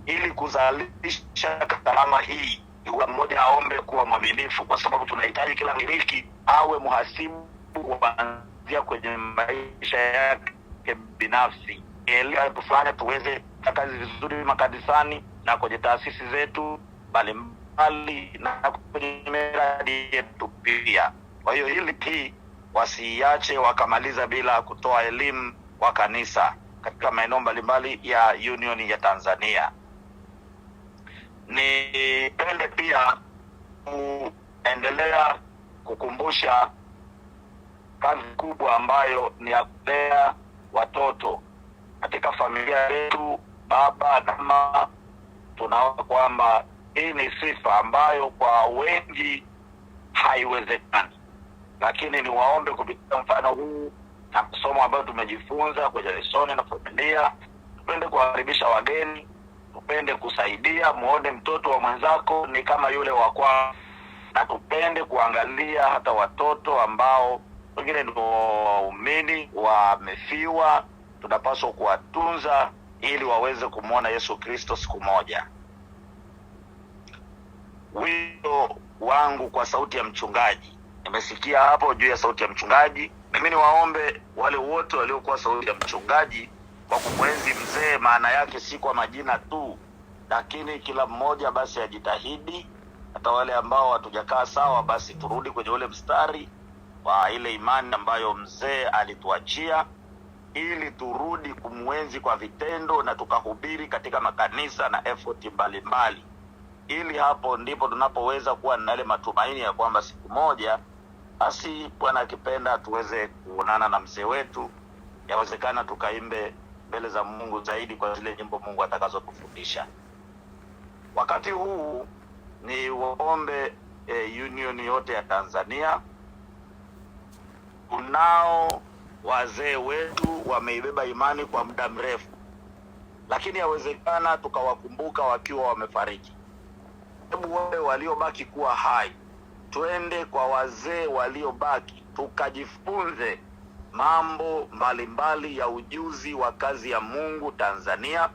ili kuzalisha taaluma hii. Kila mmoja aombe kuwa mwaminifu, kwa sababu tunahitaji kila mmiliki awe mhasibu kuanzia kwenye maisha yake binafsi, ili atufanye tuweze kazi vizuri makanisani na kwenye taasisi zetu mbalimbali na kwenye miradi yetu pia. Kwa hiyo hii wasiache wakamaliza bila kutoa elimu kwa kanisa katika maeneo mbalimbali ya Union ya Tanzania. Nipende pia kuendelea kukumbusha kazi kubwa ambayo ni ya kulea watoto katika familia yetu. Baba na mama, tunaona kwamba hii ni sifa ambayo kwa wengi haiwezekani, lakini ni waombe kupitia mfano huu na masomo ambayo tumejifunza kwenye lesoni na familia, tupende kuwakaribisha wageni, tupende kusaidia. Muone mtoto wa mwenzako ni kama yule wa kwao, na tupende kuangalia hata watoto ambao wengine ni waumini wamefiwa, tunapaswa kuwatunza ili waweze kumuona Yesu Kristo siku moja. Wito wangu kwa sauti ya mchungaji, nimesikia hapo juu ya sauti ya mchungaji. Mimi ni waombe wale wote waliokuwa sauti ya mchungaji kwa kumwenzi mzee, maana yake si kwa majina tu, lakini kila mmoja basi ajitahidi. Hata wale ambao hatujakaa sawa, basi turudi kwenye ule mstari wa ile imani ambayo mzee alituachia, ili turudi kumwenzi kwa vitendo na tukahubiri katika makanisa na effort mbalimbali, ili hapo ndipo tunapoweza kuwa na ile matumaini ya kwamba siku moja basi Bwana akipenda tuweze kuonana na mzee wetu. Yawezekana tukaimbe mbele za Mungu zaidi kwa zile nyimbo Mungu atakazotufundisha. Wakati huu ni waombe Union yote ya Tanzania. Kunao wazee wetu wameibeba imani kwa muda mrefu, lakini yawezekana tukawakumbuka wakiwa wamefariki. Hebu wale waliobaki kuwa hai, twende kwa wazee waliobaki tukajifunze mambo mbalimbali ya ujuzi wa kazi ya Mungu Tanzania,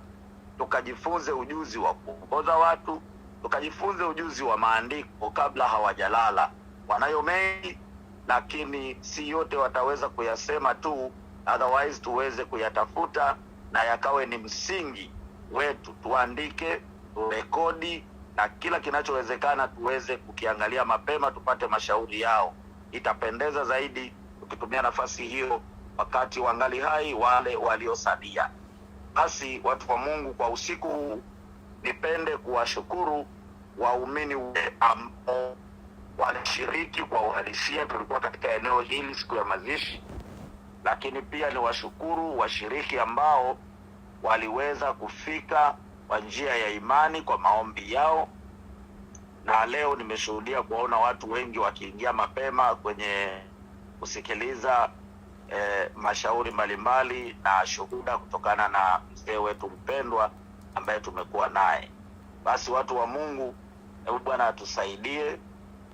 tukajifunze ujuzi wa kuongoza watu, tukajifunze ujuzi wa maandiko kabla hawajalala. Wanayo mengi, lakini si yote wataweza kuyasema tu, otherwise tuweze kuyatafuta na yakawe ni msingi wetu. Tuandike, turekodi, na kila kinachowezekana tuweze kukiangalia mapema, tupate mashauri yao. Itapendeza zaidi tukitumia nafasi hiyo wakati wangali hai wale waliosalia. Basi watu wa Mungu, kwa usiku huu nipende kuwashukuru waumini ambao walishiriki kwa uhalisia. Tulikuwa katika eneo hili siku ya mazishi, lakini pia ni washukuru washiriki ambao waliweza kufika kwa njia ya imani kwa maombi yao. Na leo nimeshuhudia kuona watu wengi wakiingia mapema kwenye kusikiliza mashauri mbalimbali na shuhuda kutokana na mzee wetu mpendwa ambaye tumekuwa naye. Basi watu wa Mungu, hebu Bwana atusaidie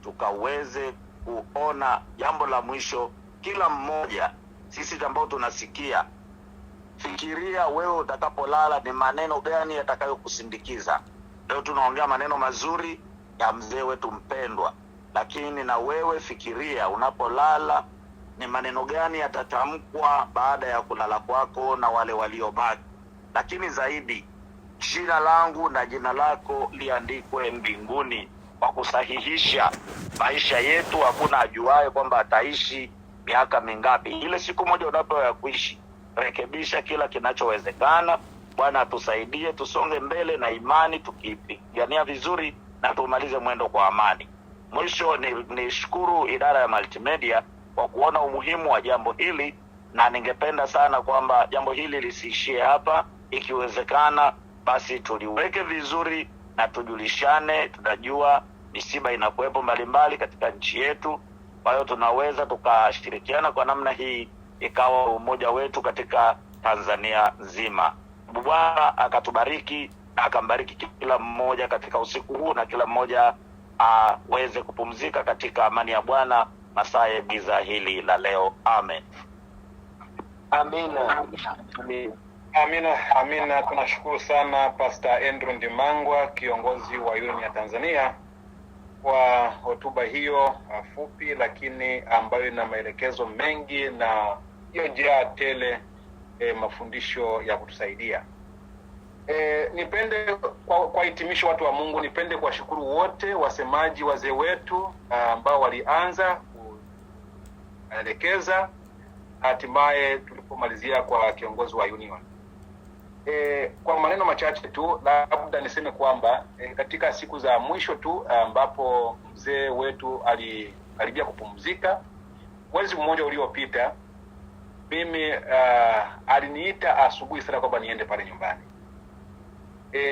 tukaweze kuona jambo la mwisho. Kila mmoja sisi ambao tunasikia, fikiria wewe utakapolala ni maneno gani yatakayokusindikiza. Leo tunaongea maneno mazuri ya mzee wetu mpendwa, lakini na wewe fikiria unapolala ni maneno gani yatatamkwa baada ya kulala kwako na wale waliobaki. Lakini zaidi, jina langu na jina lako liandikwe mbinguni kwa kusahihisha maisha yetu. Hakuna ajuaye kwamba ataishi miaka mingapi. Ile siku moja unapoya kuishi, rekebisha kila kinachowezekana. Bwana atusaidie tusonge mbele na imani, tukipigania vizuri na tumalize mwendo kwa amani. Mwisho ni shukuru idara ya multimedia kwa kuona umuhimu wa jambo hili, na ningependa sana kwamba jambo hili lisiishie hapa. Ikiwezekana basi tuliweke vizuri na tujulishane. Tunajua misiba inakuwepo mbalimbali katika nchi yetu, kwa hiyo tunaweza tukashirikiana kwa namna hii, ikawa umoja wetu katika Tanzania nzima. Bwana akatubariki na akambariki kila mmoja katika usiku huu, na kila mmoja aweze kupumzika katika amani ya Bwana masaa ya giza hili la leo. Amen. Amina. Amina, amina. Tunashukuru sana Pastor Andrew Ndimangwa, kiongozi wa Union ya Tanzania, kwa hotuba hiyo fupi lakini ambayo ina maelekezo mengi na iliyojaa tele mafundisho ya kutusaidia. Nipende kwa hitimisho, watu wa Mungu, nipende kuwashukuru wote wasemaji, wazee wetu ambao walianza anaelekeza, hatimaye tulipomalizia kwa kiongozi wa union. Kwa maneno machache tu labda niseme kwamba katika siku za mwisho tu ambapo mzee wetu alikaribia kupumzika mwezi mmoja uliopita, mimi aliniita asubuhi sana kwamba niende pale nyumbani.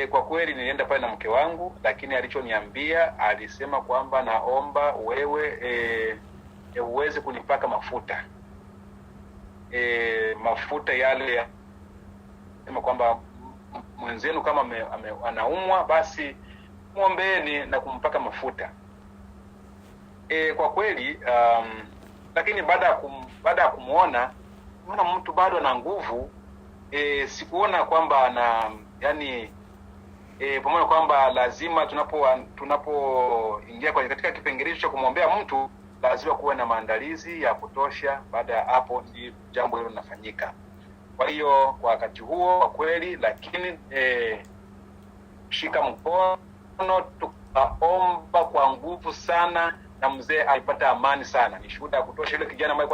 Kwa kweli nilienda pale na mke wangu, lakini alichoniambia alisema kwamba naomba wewe uweze kunipaka mafuta. Mafuta yale sema kwamba mwenzenu kama anaumwa basi muombeeni na kumpaka mafuta. Kwa kweli lakini baada ya kumuona mtu bado ana nguvu, sikuona kwamba yani pamoja kwamba lazima tunapoingia katika kipengele cha kumwombea mtu lazima kuwe na maandalizi ya kutosha. Baada ya hapo ndi jambo hilo linafanyika. Kwa hiyo kwa wakati huo kwa kweli, lakini shika mkono tukaomba kwa nguvu sana, na mzee alipata amani sana. Ni shuhuda ya kutosha. Ile kijana ambaye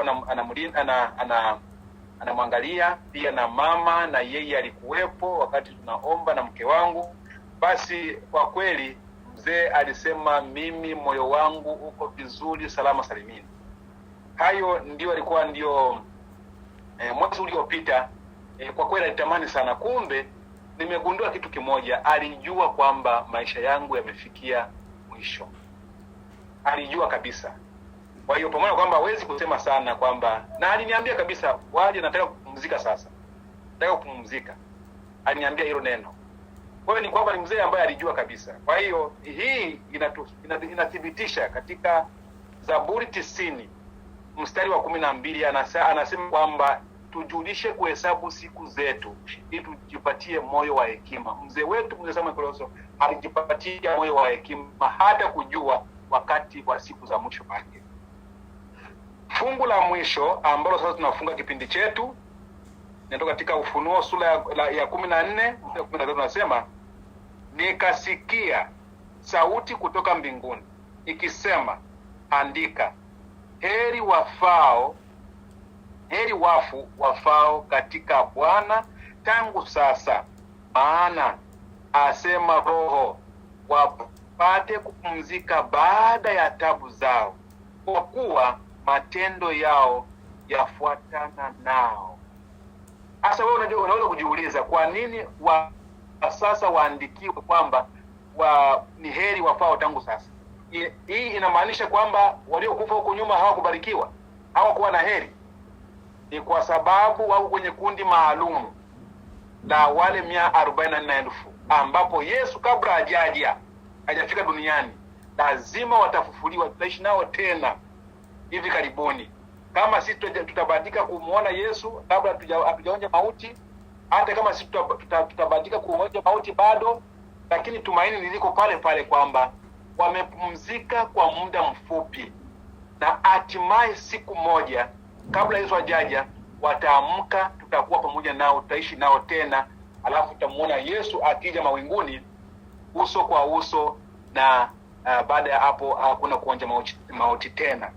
anamwangalia pia na mama, na yeye alikuwepo wakati tunaomba na mke wangu. Basi kwa kweli mzee alisema mimi moyo wangu uko vizuri, salama salimini. Hayo alikuwa mwezi uliopita. Kwa kweli alitamani sana. Kumbe nimegundua kitu kimoja, alijua kwamba maisha yangu yamefikia mwisho. Alijua kabisa. Kwa hiyo pamoja kwamba hawezi kusema sana kwamba, na aliniambia kabisa, waje nataka kupumzika sasa. Nataka kupumzika. Aliniambia hilo neno. Kwa hiyo ni kwamba ni mzee ambaye alijua kabisa. Kwa hiyo hii inathibitisha katika Zaburi 90 mstari wa 12 anasema kwamba tujulishe kuhesabu siku zetu ili tujipatie moyo wa hekima. Mzee wetu Mzee Samuel Koloso alijipatia moyo wa hekima hata kujua wakati wa siku za mwisho wake. Fungu la mwisho ambalo sasa tunafunga kipindi chetu inatoka katika Ufunuo sura ya 14 mstari 13, nasema nikasikia sauti kutoka mbinguni ikisema, andika, heri wafu wafao katika Bwana tangu sasa, maana asema Roho, wapate kupumzika baada ya tabu zao, kwa kuwa matendo yao yafuatana nao. Sasa wewe unaweza kujiuliza kwa nini sasa waandikiwe kwamba ni heri wafao tangu sasa. Hii inamaanisha kwamba waliokufa huko nyuma hawakubarikiwa, hawakuwa na heri? Ni kwa sababu wako kwenye kundi maalumu la wale 144,000 ambapo Yesu kabla hajafika duniani lazima watafufuliwa. Tutaishi nao tena hivi karibuni. Kama sisi tutabahatika kumuona Yesu kabla hatujaonja mauti, hata kama sisi tutabahatika kuonja mauti bado, lakini tumaini liliko pale pale kwamba wamepumzika kwa muda mfupi, na hatimaye siku moja kabla Yesu hajaja wataamka, tutakuwa pamoja nao, tutaishi nao tena, alafu tutamuona Yesu akija mawinguni uso kwa uso, na baada ya hapo hakuna kuonja mauti tena.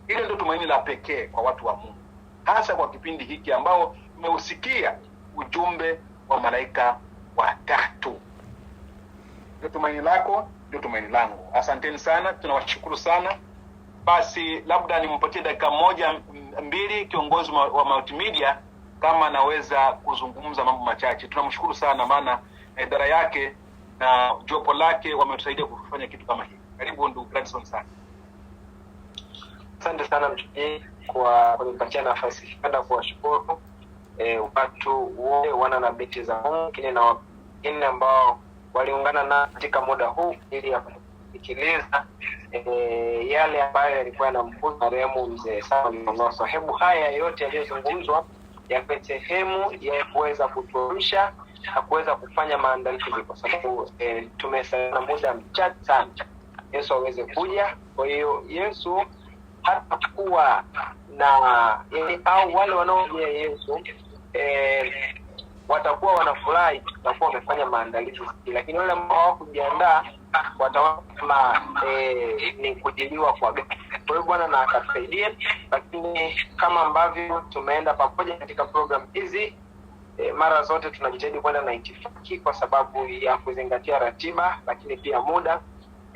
Hilo ndio tumaini la pekee kwa watu wa Mungu, hasa kwa kipindi hiki ambao tumeusikia ujumbe wa malaika watatu. Ndio tumaini lako, ndio tumaini langu. Asanteni sana, tunawashukuru sana. Basi labda nimpatie dakika 1-2 kiongozi wa multimedia kama anaweza kuzungumza mambo machache. Tunamshukuru sana, maana idara yake na jopo lake wametusaidia kufanya kitu kama hiki. Karibu ndugu Gladson sana. Asante sana mchungaji kwa kunipatia nafasi hii. Napenda kuwashukuru watu wote wana na binti za Mungu na wengine ambao waliungana na katika muda huu ili kusikiliza yale ambayo yalikuwa yanamhusu marehemu Mzee Samuel Koloso. Hebu haya yote yaliyozungumzwa yawe sehemu ya kuweza kutuamsha na kuweza kufanya maandalizi, kwa sababu tumesalia muda mchache sana Yesu aweze kuja. Kwa hiyo Yesu hatakuwa na au wale wanaomjia Yesu watakuwa wanafurahi, watakuwa wamefanya maandalizi, lakini wale ambao hawakujiandaa wataona kama ni kujiliwa kwa gari. Kwa hiyo Bwana na akatusaidia, lakini kama ambavyo tumeenda pamoja katika program hizi mara zote tunajitahidi kwenda na itifaki kwa sababu ya kuzingatia ratiba, lakini pia muda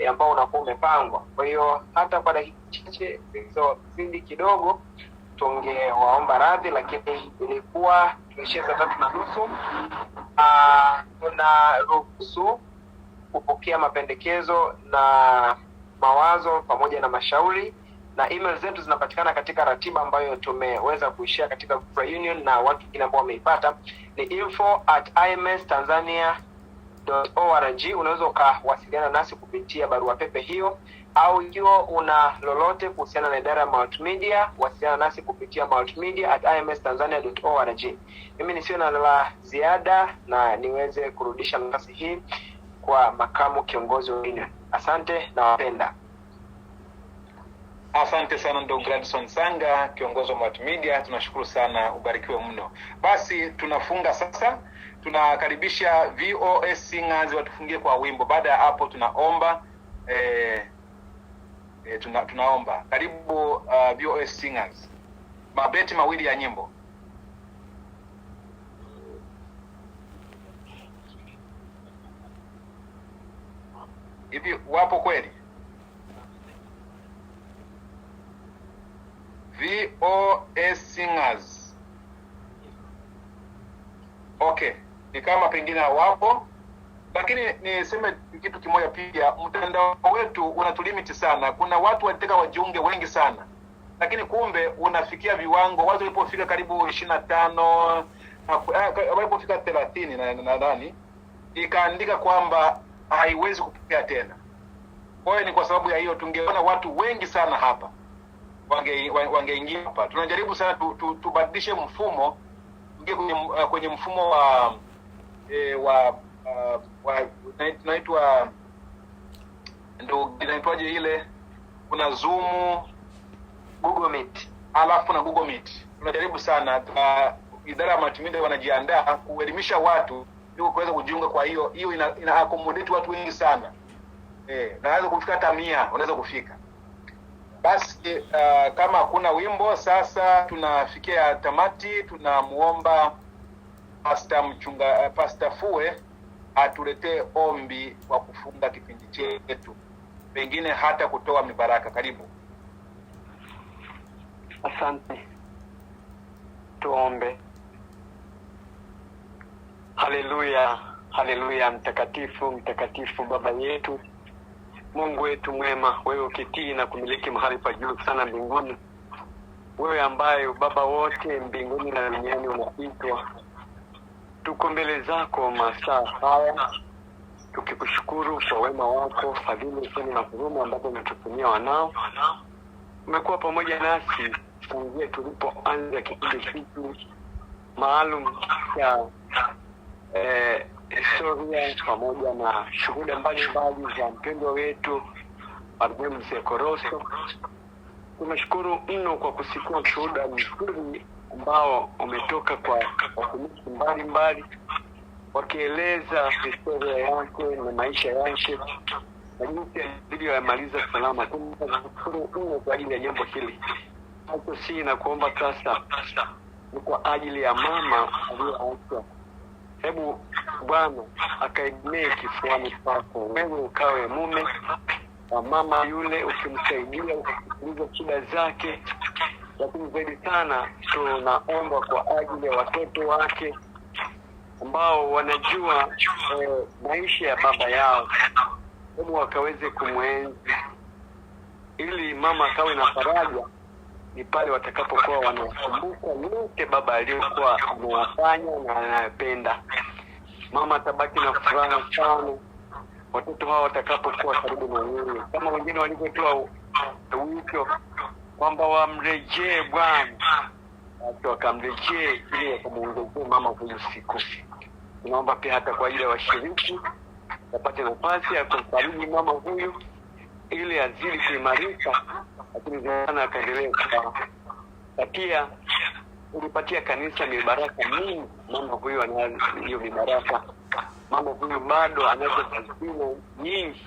ambao unakuwa umepangwa. Kwa hiyo hata kwa dakika chache zilizozidi kidogo tungewaomba radhi, lakini ilikuwa tuishie saa 3:30. Tunaruhusu kupokea mapendekezo na mawazo pamoja na mashauri, na email zetu zinapatikana katika ratiba ambayo tumeweza kuishia katika Union, na watu wengine ambao wameipata ni info@imstanzania.org. Unaweza ukawasiliana nasi kupitia barua pepe hiyo, au ikiwa una lolote kuhusiana na idara ya multimedia, wasiliana nasi kupitia multimedia@imstanzania.org. Mimi nisiwe na la ziada na niweze kurudisha nafasi hii kwa makamu kiongozi wa Union. Asante na wapenda. Asante sana ndugu Gladson Sanga, kiongozi wa multimedia. Tunashukuru sana, ubarikiwe mno. Basi tunafunga sasa. Tunakaribisha VOS Singers watufungie kwa wimbo. Baada ya hapo tunaomba tunaomba. Karibu VOS Singers. Mabeti mawili ya nyimbo. Hivi wapo kweli? VOS Singers. Okay, ni kama pengine wapo, lakini niseme kitu kimoja pia, mtandao wetu unatulimiti sana. Kuna watu walitaka wajiunge wengi sana, lakini kumbe unafikia viwango, watu walipofika karibu 25, walipofika 30 na nadhani ikaandika kwamba haiwezi kupokea tena. Kwa hiyo ni kwa sababu ya hiyo tungeona watu wengi sana hapa wangeingia hapa. Tunajaribu sana tubadilishe mfumo, ingie kwenye mfumo wa tunaitwa ndio inaitwaje ile, kuna Zoom, Google Meet, alafu na Google Meet. Tunajaribu sana, idara ya multimedia wanajiandaa kuelimisha watu ili kuweza kujiunga. Kwa hiyo ina accommodate watu wengi sana. Naweza kufika hata 100, unaweza kufika. Basi kama hakuna wimbo, sasa tunafikia tamati. Tunamuomba Pastor Fue atuletee ombi wa kufunga kipindi chetu, pengine hata kutoa mibaraka. Karibu. Asante. Tuombe. Haleluya, haleluya. Mtakatifu, mtakatifu Baba yetu, Mungu wetu mwema, wewe ukitii na kumiliki mahali pa juu sana mbinguni, wewe ambaye Baba wote mbinguni na duniani unaitwa, tuko mbele zako masaa haya tukikushukuru kwa wema wako, fadhili, upendo na huruma ambazo umetufunia wanao. Umekuwa pamoja nasi tangu tulipoanza kipindi hiki maalum cha historia pamoja na shuhuda mbalimbali za mpendwa wetu Marehemu Mzee Koroso. Tunashukuru mno kwa kusikia ushuhuda mzuri ambao umetoka kwa watumishi mbalimbali wakieleza historia yake na maisha yake na jinsi alivyoyamaliza salama. Tunashukuru mno kwa ajili ya jambo hili. Hapo si na kuomba sasa ni kwa ajili ya mama aliyeachwa. Hebu Bwana akaegemee kifuani pako, wewe ukawe mume wa mama yule, ukimsaidia kusikiliza shida zake. Lakini zaidi sana tunaomba kwa ajili ya watoto wake ambao wanajua maisha ya baba yao, hebu wakaweze kumwenzi ili mama akawe na faraja ni pale watakapokuwa wanakumbuka yote baba aliyokuwa anawafanya na anayopenda. Mama atabaki na furaha sana watoto hao watakapokuwa karibu na yeye, kama wengine walivyotoa wito kwamba wamrejee Bwana, wakamrejee ili wakamuongezee mama huyu siku. Tunaomba pia hata kwa ajili ya washiriki wapate nafasi ya kumfariji mama huyu ili azidi kuimarika, lakini sana akaendelee kwa pia ulipatia kanisa mibaraka mingi. Mama huyu anayo hiyo mibaraka mama huyu bado anazo hazina nyingi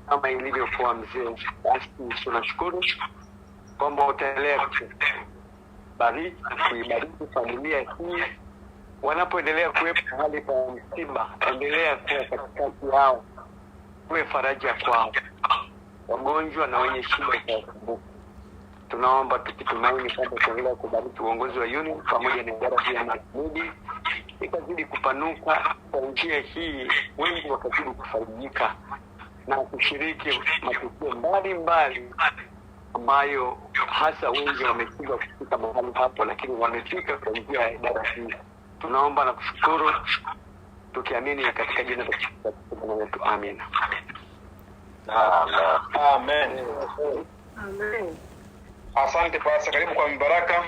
kama ilivyokuwa mzee. Basi tunashukuru kwamba utaendelea kubariki na kuibariki familia hii wanapoendelea kuwepo hali pa msiba. Endelea kuwa katikati yao, uwe faraja kwao, wagonjwa na wenye shida za kumbuka. Tunaomba tukitumaini kwamba utaendelea kubariki uongozi wa UNIT pamoja na idara hii ya Mahmudi ikazidi kupanuka. Kwa njia hii wengi wakazidi kufaidika na kushiriki matukio mbalimbali ambayo hasa wengi wameshindwa kufika mahali hapo, lakini wamefika kwa njia ya idara hii. Tunaomba na kushukuru tukiamini katika jina la Bwana wetu. Amen. Amen. Amen. Asante Pastor, karibu kwa mibaraka.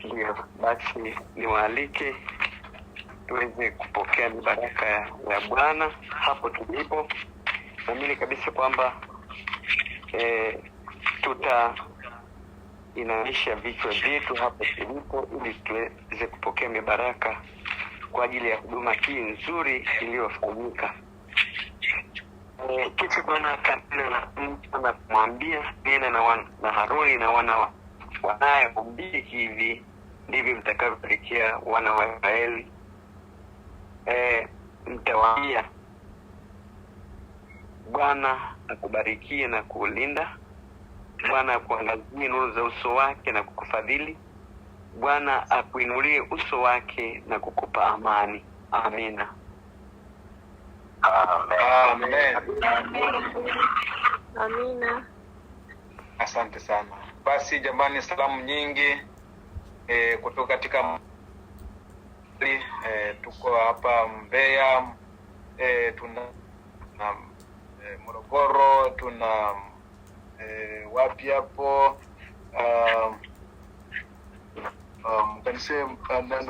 Ndio, basi niwaalike tuweze kupokea mibaraka ya Bwana hapo tulipo. Naamini kabisa kwamba inaisha vichwa vyetu hapo tulipo ili tuweze kupokea mibaraka kwa ajili ya huduma hii nzuri iliyofanyika. Kitu Bwana kama kumwambia nena na Haruni na wanaye mbili, hivi ndivyo mtakavyobarikia wana wa Israeli. Mtawaambia Bwana akubarikie na kuulinda, Bwana akuangazie nuru za uso wake na kukufadhili, Bwana akuinulie uso wake na kukupa amani. Amina. Amen. Amina. Asante sana. Basi jamani, salamu nyingi kutoka katika tuko hapa Mbeya, tuna Morogoro, tuna wapi hapo kanisa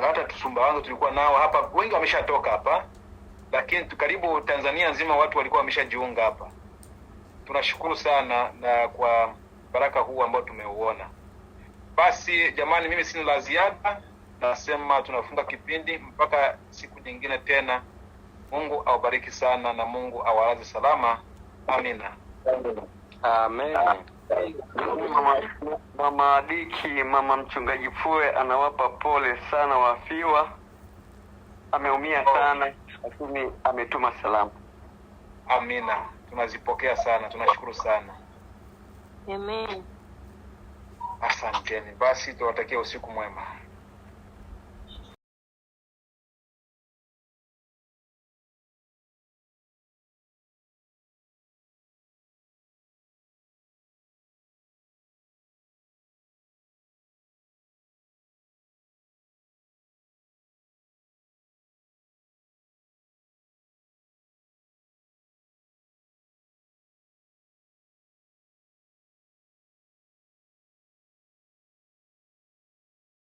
hata Sumbawanga tulikuwa nao hapa, wengi wameshatoka hapa, lakini karibu Tanzania nzima watu walikuwa wameshajiunga hapa. Tunashukuru sana na kwa baraka huu ambao tumeuona. Basi jamani, mimi sina la ziada, nasema tunafunga kipindi mpaka siku nyingine tena. Mungu awabariki sana na Mungu awalaze salama. Amina. Amen. Mama Diki, mama mchungaji Fue anawapa pole sana wafiwa. Ameumia sana lakini ametuma salamu. Amina. Tunazipokea sana. Tunashukuru sana. Amen. Asanteni. Basi tuwatakia usiku mwema.